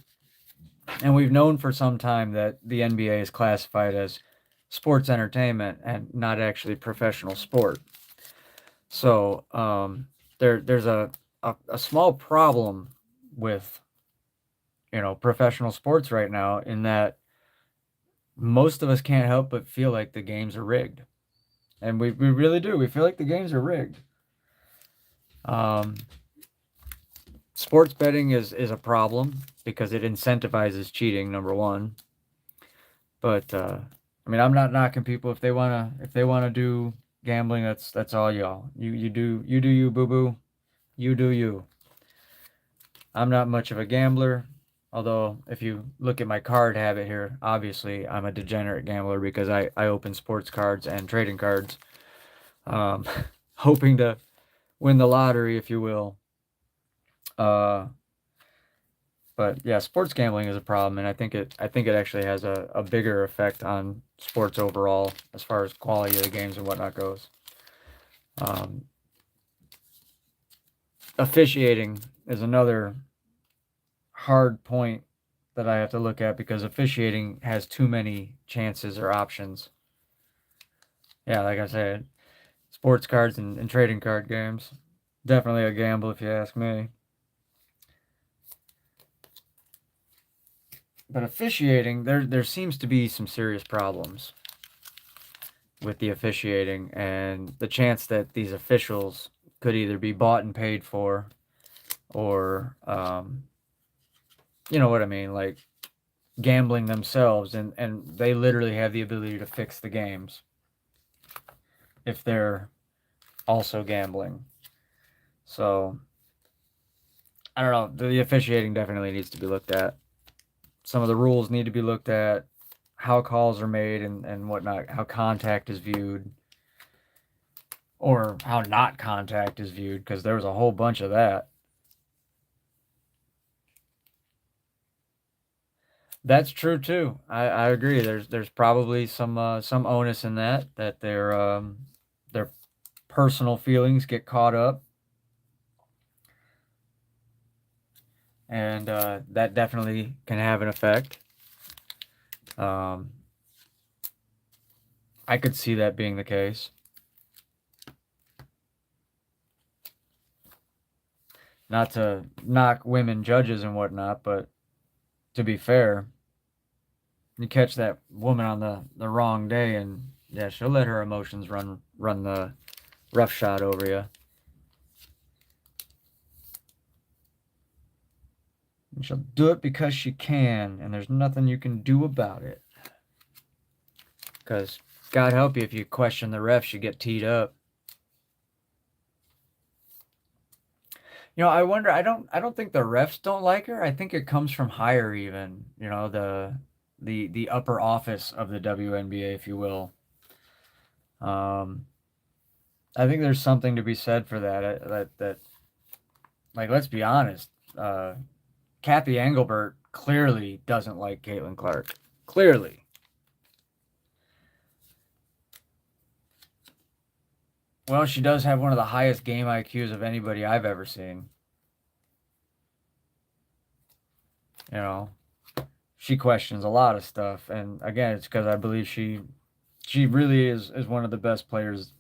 and we've known for some time that the NBA is classified as sports entertainment and not actually professional sport. So there's a small problem with professional sports right now in that most of us can't help but feel like the games are rigged. And we really do. We feel like the games are rigged. Sports betting is a problem because it incentivizes cheating, number one. But I mean, I'm not knocking people if they wanna do gambling. That's all y'all. You do you, boo boo. You do you. I'm not much of a gambler. Although, if you look at my card habit here, obviously I'm a degenerate gambler because I open sports cards and trading cards, hoping to win the lottery, if you will. But yeah, sports gambling is a problem, and I think it actually has a bigger effect on sports overall as far as quality of the games and whatnot goes. Officiating is another hard point that I have to look at because officiating has too many chances or options. Yeah, like I said, sports cards and trading card games, definitely a gamble if you ask me. But officiating, there seems to be some serious problems with the officiating and the chance that these officials could either be bought and paid for or you know what I mean, like gambling themselves, and they literally have the ability to fix the games if they're also gambling. So I don't know, the officiating definitely needs to be looked at. Some of the rules need to be looked at, how calls are made and whatnot, how contact is viewed, or how not contact is viewed, because there was a whole bunch of that. That's true too. I agree. There's probably some onus in that their personal feelings get caught up, and that definitely can have an effect. Um, I could see that being the case. Not to knock women judges and whatnot, but to be fair, you catch that woman on the wrong day, and yeah, she'll let her emotions run the roughshod over you. And she'll do it because she can, and there's nothing you can do about it. Because God help you if you question the refs, you get teed up. I wonder. I don't think the refs don't like her. I think it comes from higher, even. The upper office of the WNBA, if you will. Um, I think there's something to be said for that. That like, let's be honest. Kathy Engelbert clearly doesn't like Caitlin Clark. Clearly. Well, she does have one of the highest game IQs of anybody I've ever seen. You know, she questions a lot of stuff, and again, it's because I believe she really is one of the best players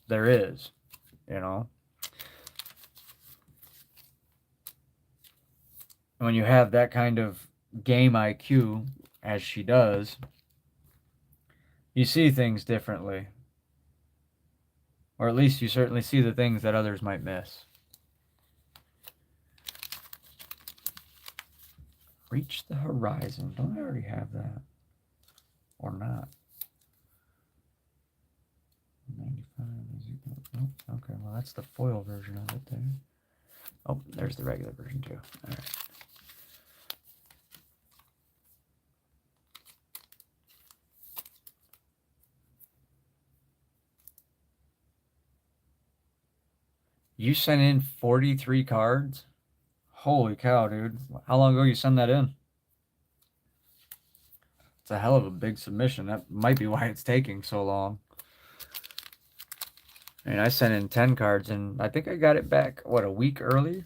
there is. You know, and when you have that kind of game IQ as she does, you see things differently, or at least you certainly see the things that others might miss. Reach the horizon. Don't I already have that? Or not? 95. Nope. Okay, well, that's the foil version of it there. Oh, there's the regular version too. All right. You sent in 43 cards? Holy cow, dude. How long ago you send that in? It's a hell of a big submission. That might be why it's taking so long. I mean, I sent in 10 cards, and I think I got it back, what, a week earlier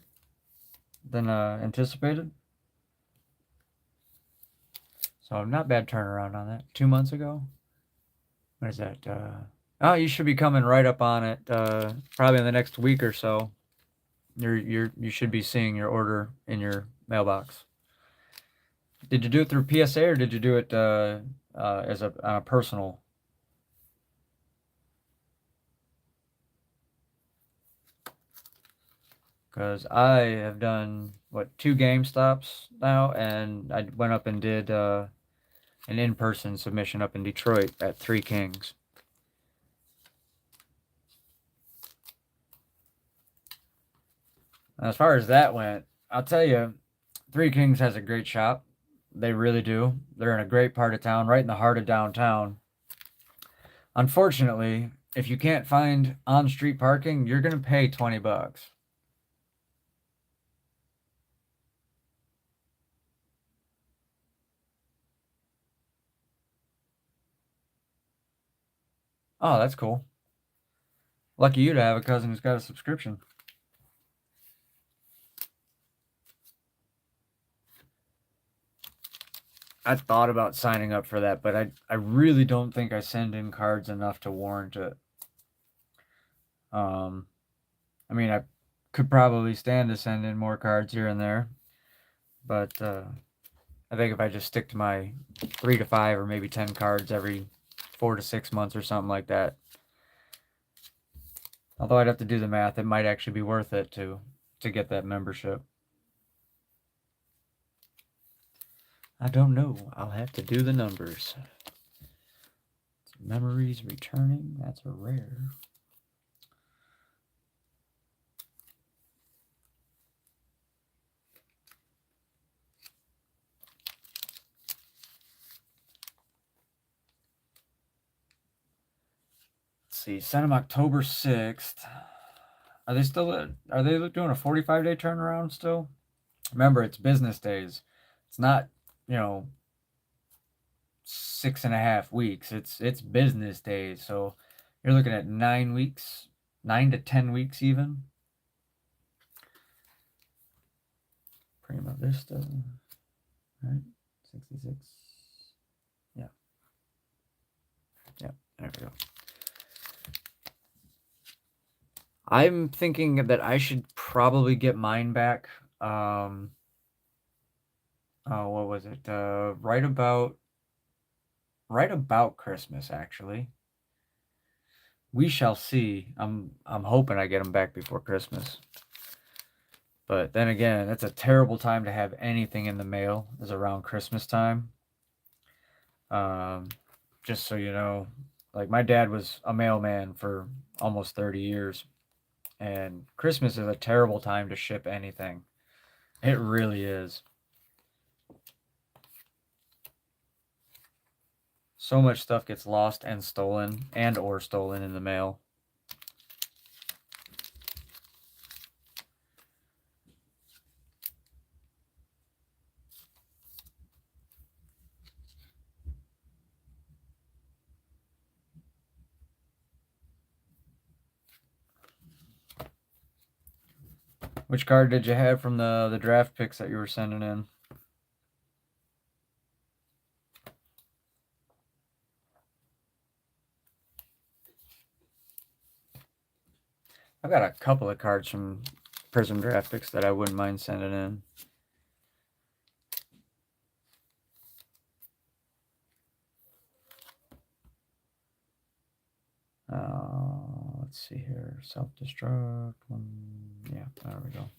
than anticipated? So not bad turnaround on that. 2 months ago? What is that? Oh, you should be coming right up on it. Probably in the next week or so. You should be seeing your order in your mailbox. Did you do it through PSA or did you do it as on a personal? Because I have done what 2 GameStops now, and I went up and did an in-person submission up in Detroit at Three Kings. As far as that went, I'll tell you, Three Kings has a great shop. They really do. They're in a great part of town, right in the heart of downtown. Unfortunately, if you can't find on-street parking, you're gonna pay $20. Oh, that's cool. Lucky you to have a cousin who's got a subscription. I thought about signing up for that, but I really don't think I send in cards enough to warrant it. Um, I mean, I could probably stand to send in more cards here and there, but I think if I just stick to my 3 to 5 or maybe 10 cards every 4 to 6 months or something like that. Although I'd have to do the math, it might actually be worth it to get that membership. I don't know. I'll have to do the numbers. Memories returning. That's a rare. Let's see. Sent them October 6th. Are they doing a 45-day turnaround still? Remember, it's business days. It's not, you know, 6.5 weeks. It's business days, so you're looking at 9 weeks, 9 to 10 weeks even. Prima Vista, right? 66. Yeah. Yeah, there we go. I'm thinking that I should probably get mine back. What was it? Right about Christmas, actually. We shall see. I'm hoping I get them back before Christmas. But then again, that's a terrible time to have anything in the mail, is around Christmas time. Just so you know, like my dad was a mailman for almost 30 years, and Christmas is a terrible time to ship anything. It really is. So much stuff gets lost and stolen or stolen in the mail. Which card did you have from the draft picks that you were sending in? I've got a couple of cards from Prism draft picks that I wouldn't mind sending in. Let's see here. Self-destruct. Yeah, there we go.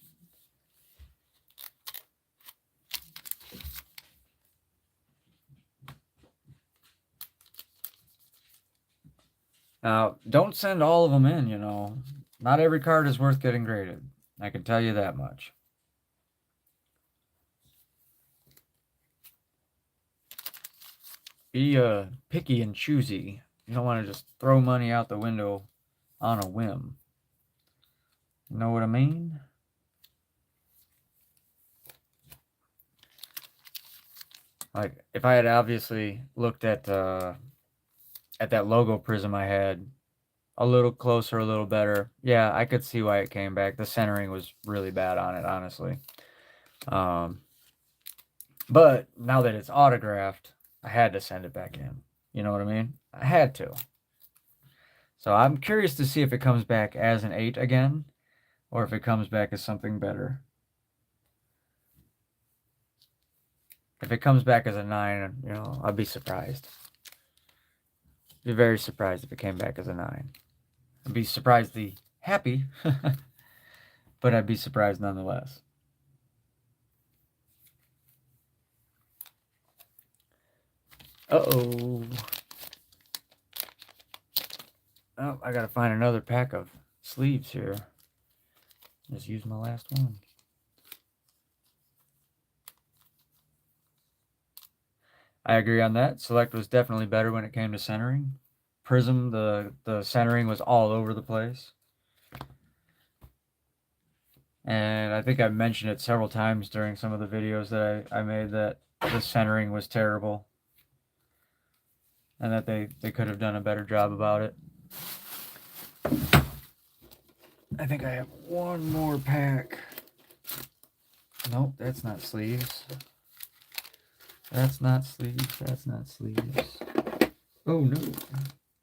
Now, don't send all of them in, you know. Not every card is worth getting graded. I can tell you that much. Be picky and choosy. You don't want to just throw money out the window on a whim. You know what I mean? Like, if I had obviously looked at that logo prism I had a little closer, a little better, yeah, I could see why it came back. The centering was really bad on it, honestly. But now that it's autographed, I had to send it back in. You know what I mean? I had to. So I'm curious to see if it comes back as an 8 again, or if it comes back as something better. If it comes back as a 9, you know, I'd be surprised. Be very surprised if it came back as a 9. I'd be surprised, happy, but I'd be surprised nonetheless. Uh-oh. Oh, I gotta find another pack of sleeves here. Just use my last one. I agree on that. Select was definitely better when it came to centering. Prism, the centering was all over the place. And I think I've mentioned it several times during some of the videos that I made that the centering was terrible. And that they could have done a better job about it. I think I have one more pack. Nope, that's not sleeves. That's not sleeves. That's not sleeves. Oh no,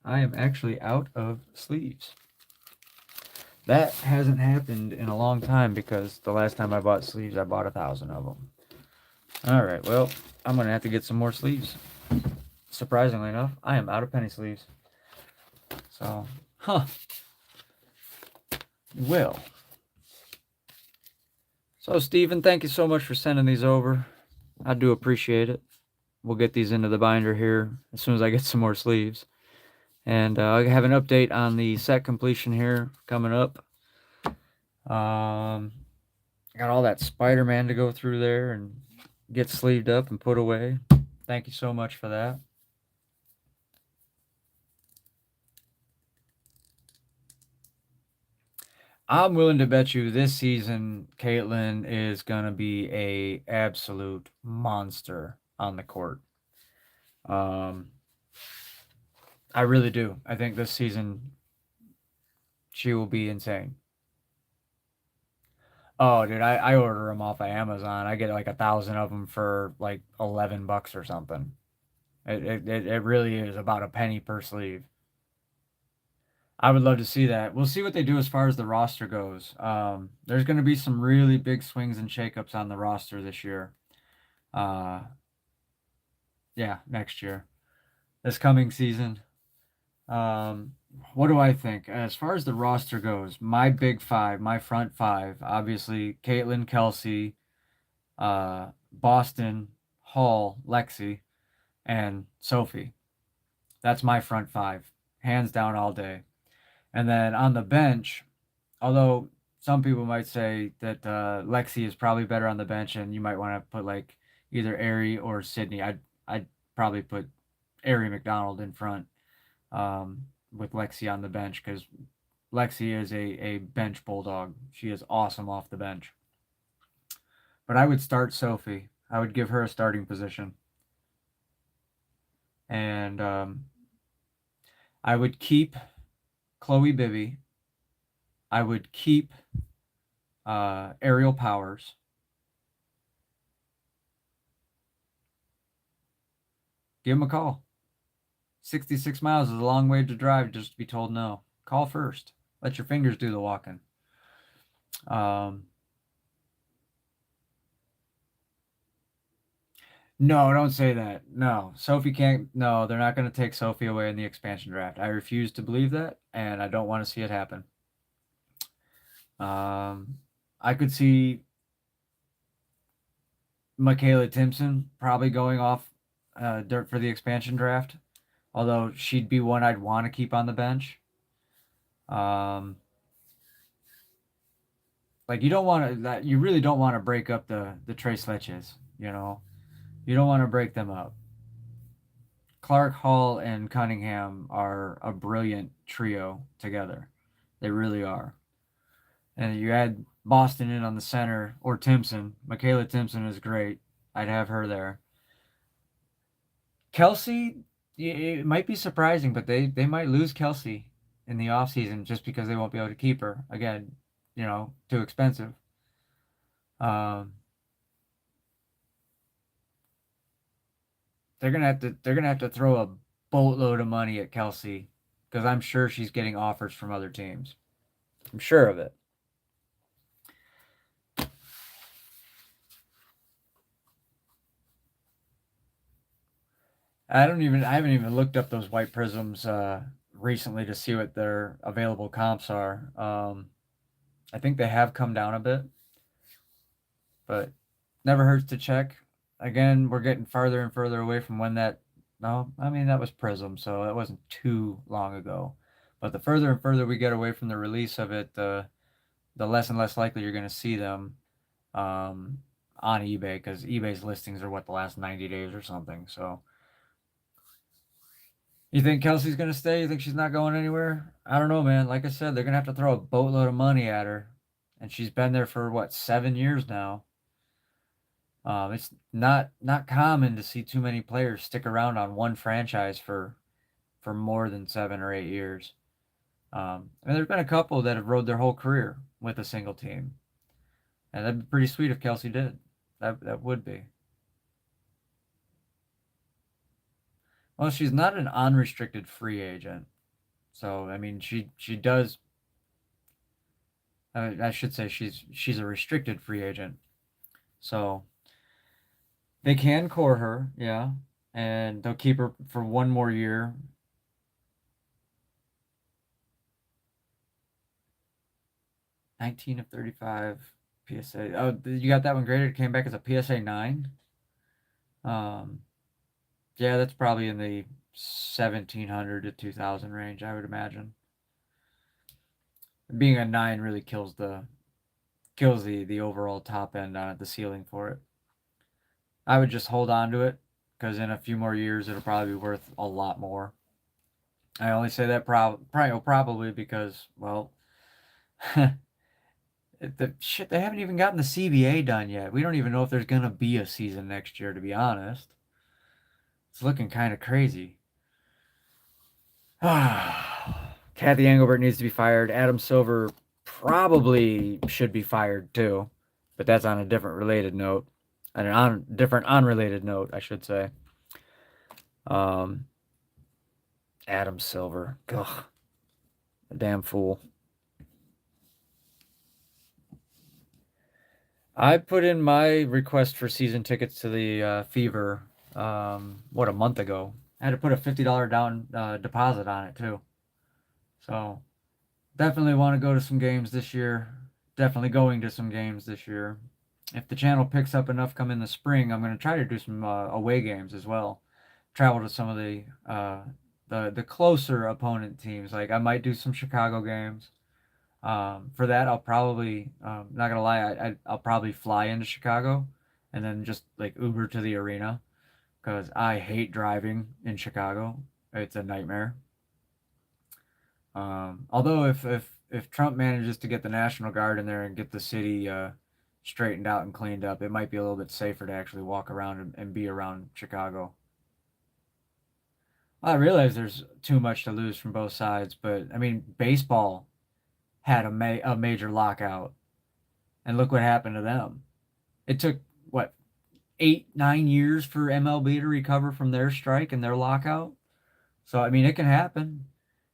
I am actually out of sleeves. That hasn't happened in a long time because the last time I bought sleeves, I bought 1,000 of them. Alright, well, I'm going to have to get some more sleeves. Surprisingly enough, I am out of penny sleeves. So, well. So, Steven, thank you so much for sending these over. I do appreciate it. We'll get these into the binder here as soon as I get some more sleeves. And I have an update on the set completion here coming up. I got all that Spider-Man to go through there and get sleeved up and put away. Thank you so much for that. I'm willing to bet you this season Caitlin is going to be a absolute monster on the court. Um, I really do. I think this season she will be insane. Oh, dude, I order them off of Amazon. I get like 1,000 of them for like $11 or something. It really is about a penny per sleeve. I would love to see that. We'll see what they do as far as the roster goes. There's going to be some really big swings and shakeups on the roster this year. Uh, yeah, next year, this coming season. Um, what do I think? As far as the roster goes, my big five, my front five, obviously Caitlin, Kelsey, Boston, Hall, Lexi, and Sophie. That's my front five, hands down all day. And then on the bench, although some people might say that Lexi is probably better on the bench, and you might want to put like either Ari or Sydney. I'd probably put Ari McDonald in front with Lexi on the bench because Lexi is a bench bulldog. She is awesome off the bench. But I would start Sophie. I would give her a starting position, and I would keep Chloe Bibby. I would keep Aerial Powers. Give him a call. 66 miles is a long way to drive just to be told no. Call first. Let your fingers do the walking. Um, no, don't say that. No, Sophie can't. No, they're not going to take Sophie away in the expansion draft. I refuse to believe that, and I don't want to see it happen. I could see Michaela Timpson probably going off dirt for the expansion draft, although she'd be one I'd want to keep on the bench. Um, like you don't want to that you really don't want to break up the Trace Leches, you know. You don't want to break them up. Clark, Hall, and Cunningham are a brilliant trio together. They really are. And you add Boston in on the center or Timpson. Michaela Timpson is great. I'd have her there. Kelsey, it might be surprising, but they might lose Kelsey in the offseason just because they won't be able to keep her. Again, too expensive. Um, they're gonna have to throw a boatload of money at Kelsey because I'm sure she's getting offers from other teams. I'm sure of it. I haven't even looked up those White Prisms recently to see what their available comps are. I think they have come down a bit, but never hurts to check. Again, we're getting farther and further away from when that. No, I mean that was Prism, so that wasn't too long ago. But the further and further we get away from the release of it, the less and less likely you're going to see them um, on eBay because eBay's listings are what the last 90 days or something. So you think Kelsey's gonna stay? You think she's not going anywhere? I don't know, man. Like I said, they're gonna have to throw a boatload of money at her, and she's been there for what 7 years now. It's not common to see too many players stick around on one franchise for more than 7 or 8 years. And there's been a couple that have rode their whole career with a single team, and that'd be pretty sweet if Kelsey did. That would be. Well, she's not an unrestricted free agent. So I mean, she does. I should say she's a restricted free agent. So they can core her, yeah, and they'll keep her for one more year. 19 of 35 PSA. Oh, you got that one graded. It came back as a PSA 9. Um, yeah, that's probably in the 1,700 to 2,000 range, I would imagine. Being a 9 really kills the overall top end on it, the ceiling for it. I would just hold on to it because in a few more years it'll probably be worth a lot more. I only say that probably because well, the shit they haven't even gotten the CBA done yet. We don't even know if there's gonna be a season next year, to be honest. It's looking kind of crazy. Kathy Engelbert needs to be fired. Adam Silver probably should be fired too, but that's on a different related note, and different unrelated note, I should say. Um, Adam Silver, ugh, a damn fool. I put in my request for season tickets to the Fever, a month ago. I had to put a $50 down deposit on it too. So definitely want to go to some games this year. Definitely going to some games this year. If the channel picks up enough come in the spring, I'm going to try to do some away games as well. Travel to some of the closer opponent teams. Like I might do some Chicago games. For that, I'll probably not gonna lie, I'll probably fly into Chicago and then just like Uber to the arena because I hate driving in Chicago. It's a nightmare. Although if Trump manages to get the National Guard in there and get the city straightened out and cleaned up, it might be a little bit safer to actually walk around and be around Chicago. I realize there's too much to lose from both sides, but I mean, baseball had a major lockout, and look what happened to them. It took what 8 9 years for MLB to recover from their strike and their lockout. So I mean, it can happen,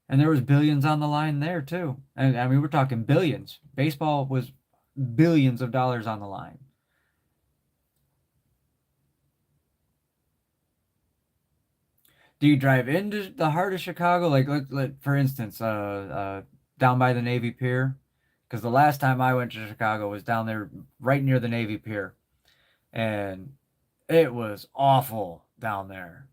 and there was billions on the line there too. And I mean, we're talking billions. Baseball was billions of dollars on the line. Do you drive into the heart of Chicago? Like for instance, down by the Navy Pier? Because the last time I went to Chicago was down there right near the Navy Pier. And it was awful down there.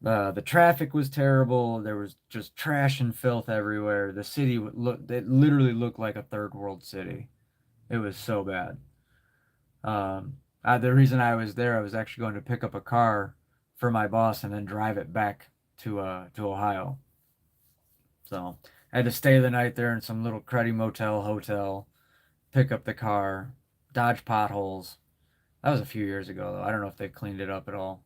The traffic was terrible. There was just trash and filth everywhere. The city it literally looked like a third world city. It was so bad. The reason I was there, I was actually going to pick up a car for my boss and then drive it back to Ohio. So I had to stay the night there in some little cruddy hotel, pick up the car, dodge potholes. That was a few years ago though. I don't know if they cleaned it up at all.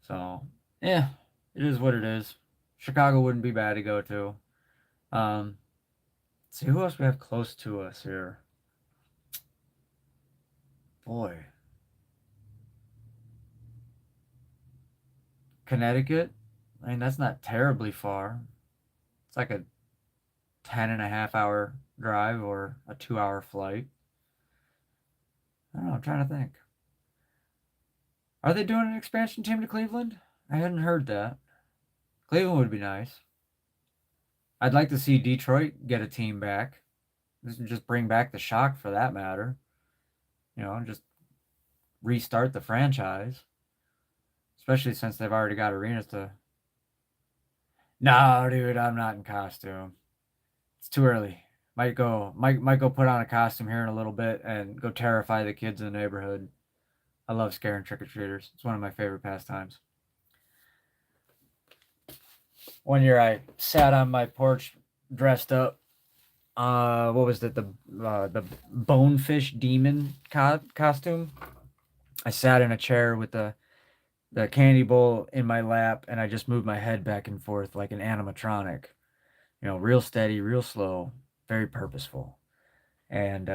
So yeah, it is what it is. Chicago wouldn't be bad to go to. Let's see who else we have close to us here. Boy, Connecticut. I mean, that's not terribly far. It's like a 10.5 hour drive or a 2 hour flight. I don't know. I'm trying to think. Are they doing an expansion team to Cleveland? I hadn't heard that. Cleveland would be nice. I'd like to see Detroit get a team back. Just bring back the Shock for that matter. Just restart the franchise. Especially since they've already got arenas to. No, dude, I'm not in costume. It's too early. Might go put on a costume here in a little bit and go terrify the kids in the neighborhood. I love scaring trick-or-treaters. It's one of my favorite pastimes. One year I sat on my porch dressed up. What was it? The bonefish demon costume. I sat in a chair with the candy bowl in my lap, and I just moved my head back and forth like an animatronic. Real steady, real slow, very purposeful. And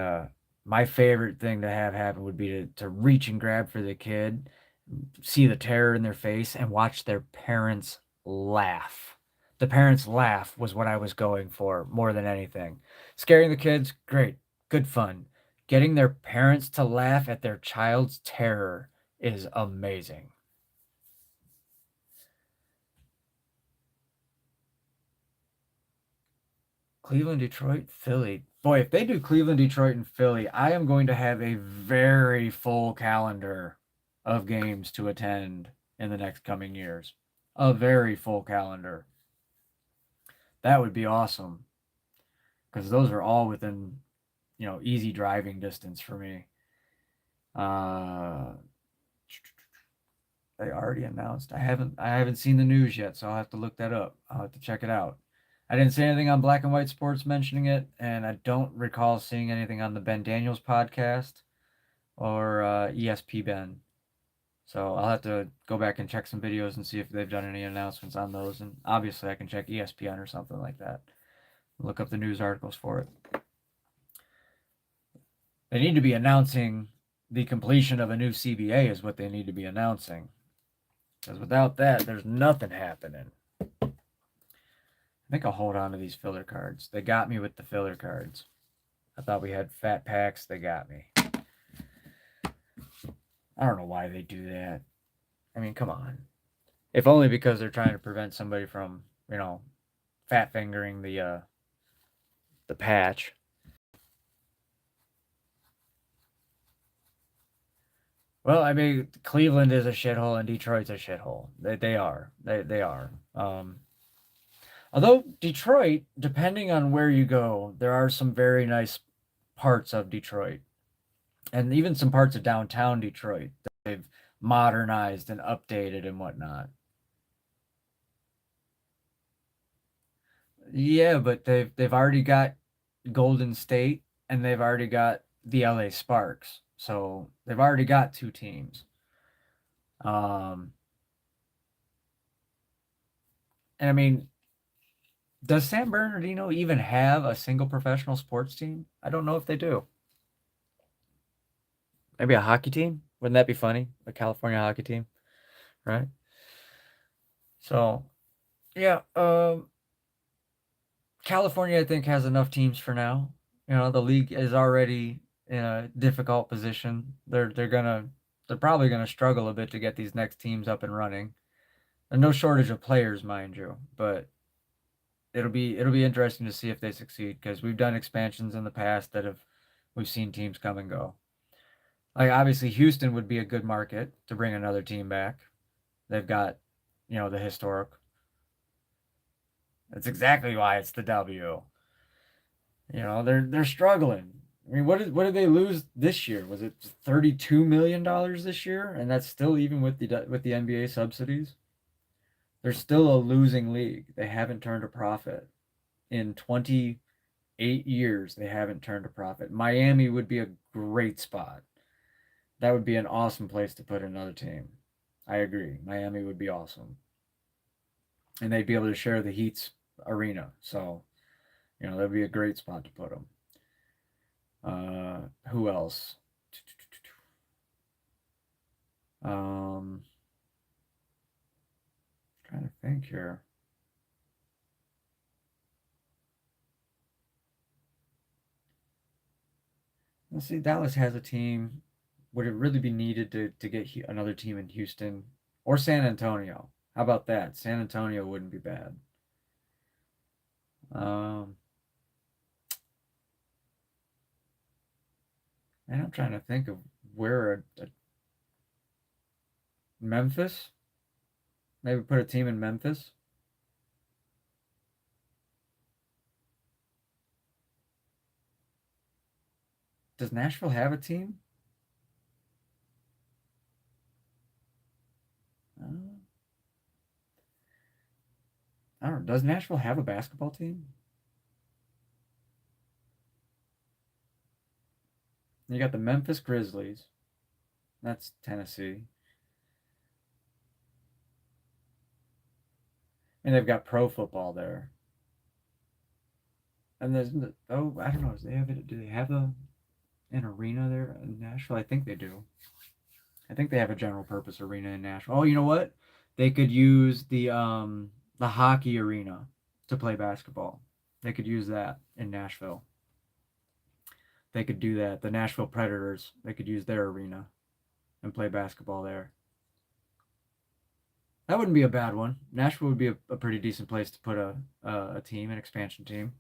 my favorite thing to have happen would be to reach and grab for the kid, see the terror in their face, and watch their parents laugh. The parents laugh was what I was going for more than anything. Scaring the kids, great, good fun. Getting their parents to laugh at their child's terror is amazing. Cleveland, Detroit, Philly. Boy, if they do Cleveland, Detroit, and Philly, I am going to have a very full calendar of games to attend in the next coming years. A very full calendar. That would be awesome because those are all within, easy driving distance for me. Uh, they already announced. I haven't seen the news yet, so I'll have to look that up. I'll have to check it out. I didn't see anything on Black and White Sports mentioning it, and I don't recall seeing anything on the Ben Daniels podcast or ESP Ben. So I'll have to go back and check some videos and see if they've done any announcements on those. And obviously, I can check ESPN or something like that. Look up the news articles for it. They need to be announcing the completion of a new CBA is what they need to be announcing. Because without that, there's nothing happening. I think I'll hold on to these filler cards. They got me with the filler cards. I thought we had fat packs. They got me. I don't know why they do that. I mean, come on. If only because they're trying to prevent somebody from, fat fingering the patch. Well, I mean, Cleveland is a shithole and Detroit's a shithole. They are. They are. Although Detroit, depending on where you go, there are some very nice parts of Detroit, and even some parts of downtown Detroit that they've modernized and updated and whatnot. Yeah, but they've already got Golden State and they've already got the LA Sparks. So they've already got two teams. Um, and I mean, does San Bernardino even have a single professional sports team? I don't know if they do. Maybe a hockey team? Wouldn't that be funny? A California hockey team, right? So, yeah, California, I think, has enough teams for now. The league is already in a difficult position. They're probably gonna struggle a bit to get these next teams up and running. There's no shortage of players, mind you, but it'll be interesting to see if they succeed because we've done expansions in the past that have we've seen teams come and go. Like obviously Houston would be a good market to bring another team back. They've got, the historic. That's exactly why it's the W. They're struggling. I mean, what did they lose this year? Was it $32 million this year? And that's still even with the NBA subsidies. They're still a losing league. They haven't turned a profit in 28 years. They haven't turned a profit. Miami would be a great spot. That would be an awesome place to put another team. I agree. Miami would be awesome, and they'd be able to share the Heat's arena. So, that'd be a great spot to put them. Who else? Trying to think here. Let's see. Dallas has a team. Would it really be needed to get another team in Houston or San Antonio? How about that? San Antonio wouldn't be bad. Um, and I'm trying to think of where Memphis. Maybe put a team in Memphis. Does Nashville have a team? Uh, I don't know. Does Nashville have a basketball team? You got the Memphis Grizzlies. That's Tennessee. And they've got pro football there. And I don't know. Do they have an arena there in Nashville? I think they do. I think they have a general purpose arena in Nashville. Oh, you know what? They could use the hockey arena to play basketball. They could use that in Nashville. They could do that. The Nashville Predators, they could use their arena and play basketball there. That wouldn't be a bad one. Nashville would be a pretty decent place to put a team, an expansion team.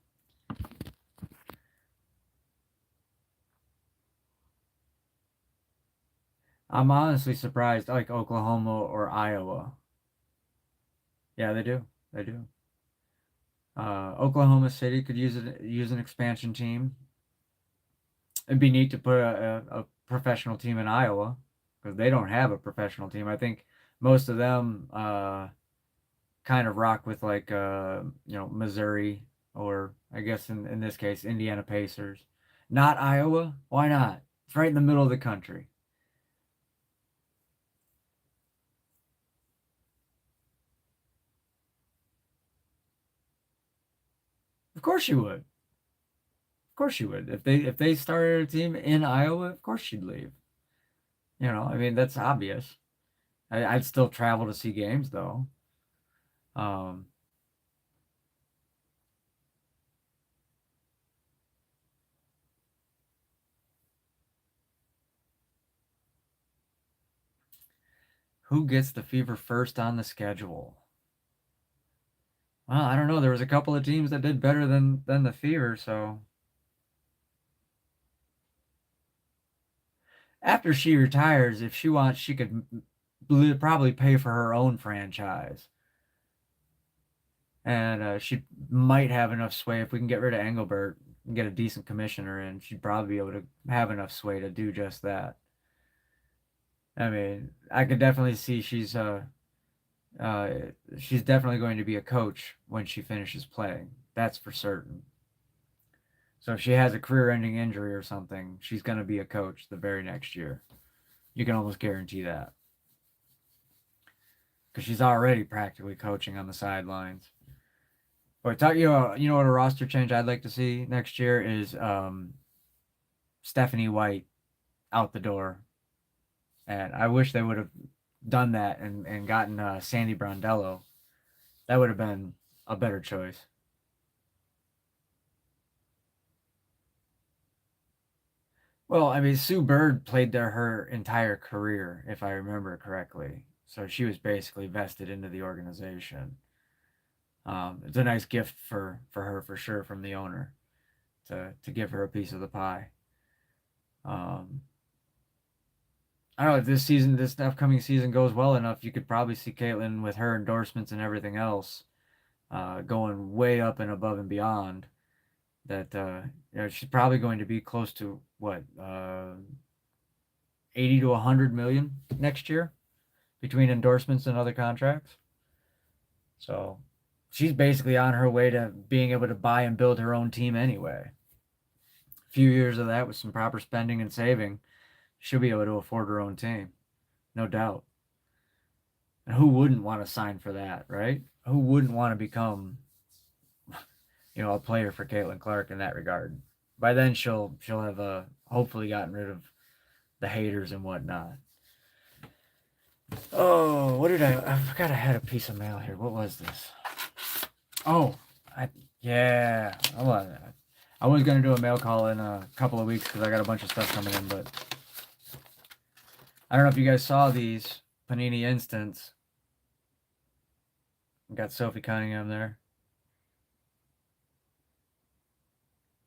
I'm honestly surprised, like Oklahoma or Iowa. Yeah, they do. They do. Oklahoma City could use an expansion team. It'd be neat to put a professional team in Iowa because they don't have a professional team. I think most of them kind of rock with like Missouri or I guess in this case Indiana Pacers. Not Iowa. Why not? It's right in the middle of the country. Of course she would. Of course she would. If they started a team in Iowa, of course she'd leave. I mean, that's obvious. I'd still travel to see games though. Um, who gets the Fever first on the schedule? Well, I don't know. There was a couple of teams that did better than the Fever, so after she retires, if she wants, she could probably pay for her own franchise. And she might have enough sway if we can get rid of Engelbert and get a decent commissioner in. She'd probably be able to have enough sway to do just that. I mean, I could definitely see uh, she's definitely going to be a coach when she finishes playing. That's for certain. So if she has a career-ending injury or something, she's going to be a coach the very next year. You can almost guarantee that. Because she's already practically coaching on the sidelines. But you know what a roster change I'd like to see next year is Stephanie White out the door. And I wish they would have done that and gotten Sandy Brondello. That would have been a better choice. Well, I mean, Sue Bird played there her entire career, if I remember correctly. So she was basically vested into the organization. It's a nice gift for her for sure from the owner to give her a piece of the pie. Um, I don't know if this upcoming season goes well enough, you could probably see Caitlin with her endorsements and everything else, going way up and above and beyond. That she's probably going to be close to what 80 to 100 million next year between endorsements and other contracts. So she's basically on her way to being able to buy and build her own team anyway. A few years of that with some proper spending and saving, she'll be able to afford her own team, no doubt. And who wouldn't want to sign for that, right? Who wouldn't want to become, a player for Caitlin Clark in that regard? By then, she'll have hopefully gotten rid of the haters and whatnot. Oh, what did I forgot I had a piece of mail here. What was this? Oh, yeah. Hold on. I was gonna do a mail call in a couple of weeks because I got a bunch of stuff coming in, but I don't know if you guys saw these Panini Instants. Got Sophie Cunningham there.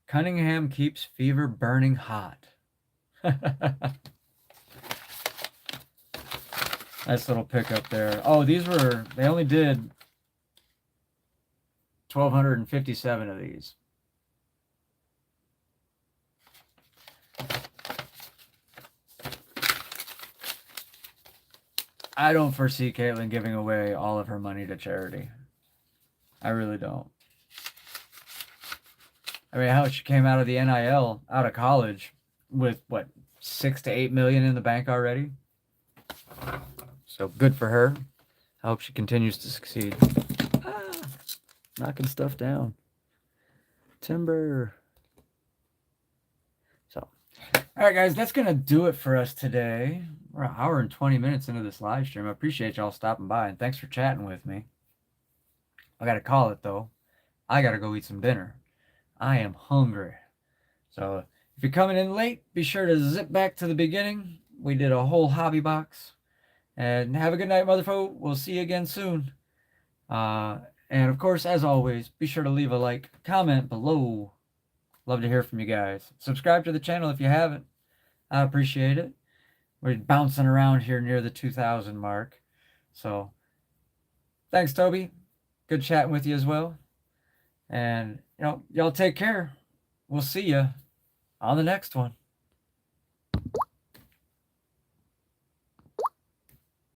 Cunningham keeps Fever burning hot. Nice little pickup there. Oh, they only did 1,257 of these. I don't foresee Caitlin giving away all of her money to charity. I really don't. I mean, how she came out of the NIL, out of college, with what, 6 to 8 million in the bank already? So good for her. I hope she continues to succeed. Knocking stuff down. Timber. So, all right, guys, that's going to do it for us today. We're an hour and 20 minutes into this live stream. I appreciate y'all stopping by, and thanks for chatting with me. I got to call it, though. I got to go eat some dinner. I am hungry. So if you're coming in late, be sure to zip back to the beginning. We did a whole hobby box. And have a good night, motherfucker. We'll see you again soon. And of course, as always, be sure to leave a like, comment below. Love to hear from you guys. Subscribe to the channel if you haven't. I appreciate it. We're bouncing around here near the 2,000 mark. So thanks, Toby. Good chatting with you as well. And, y'all take care. We'll see you on the next one.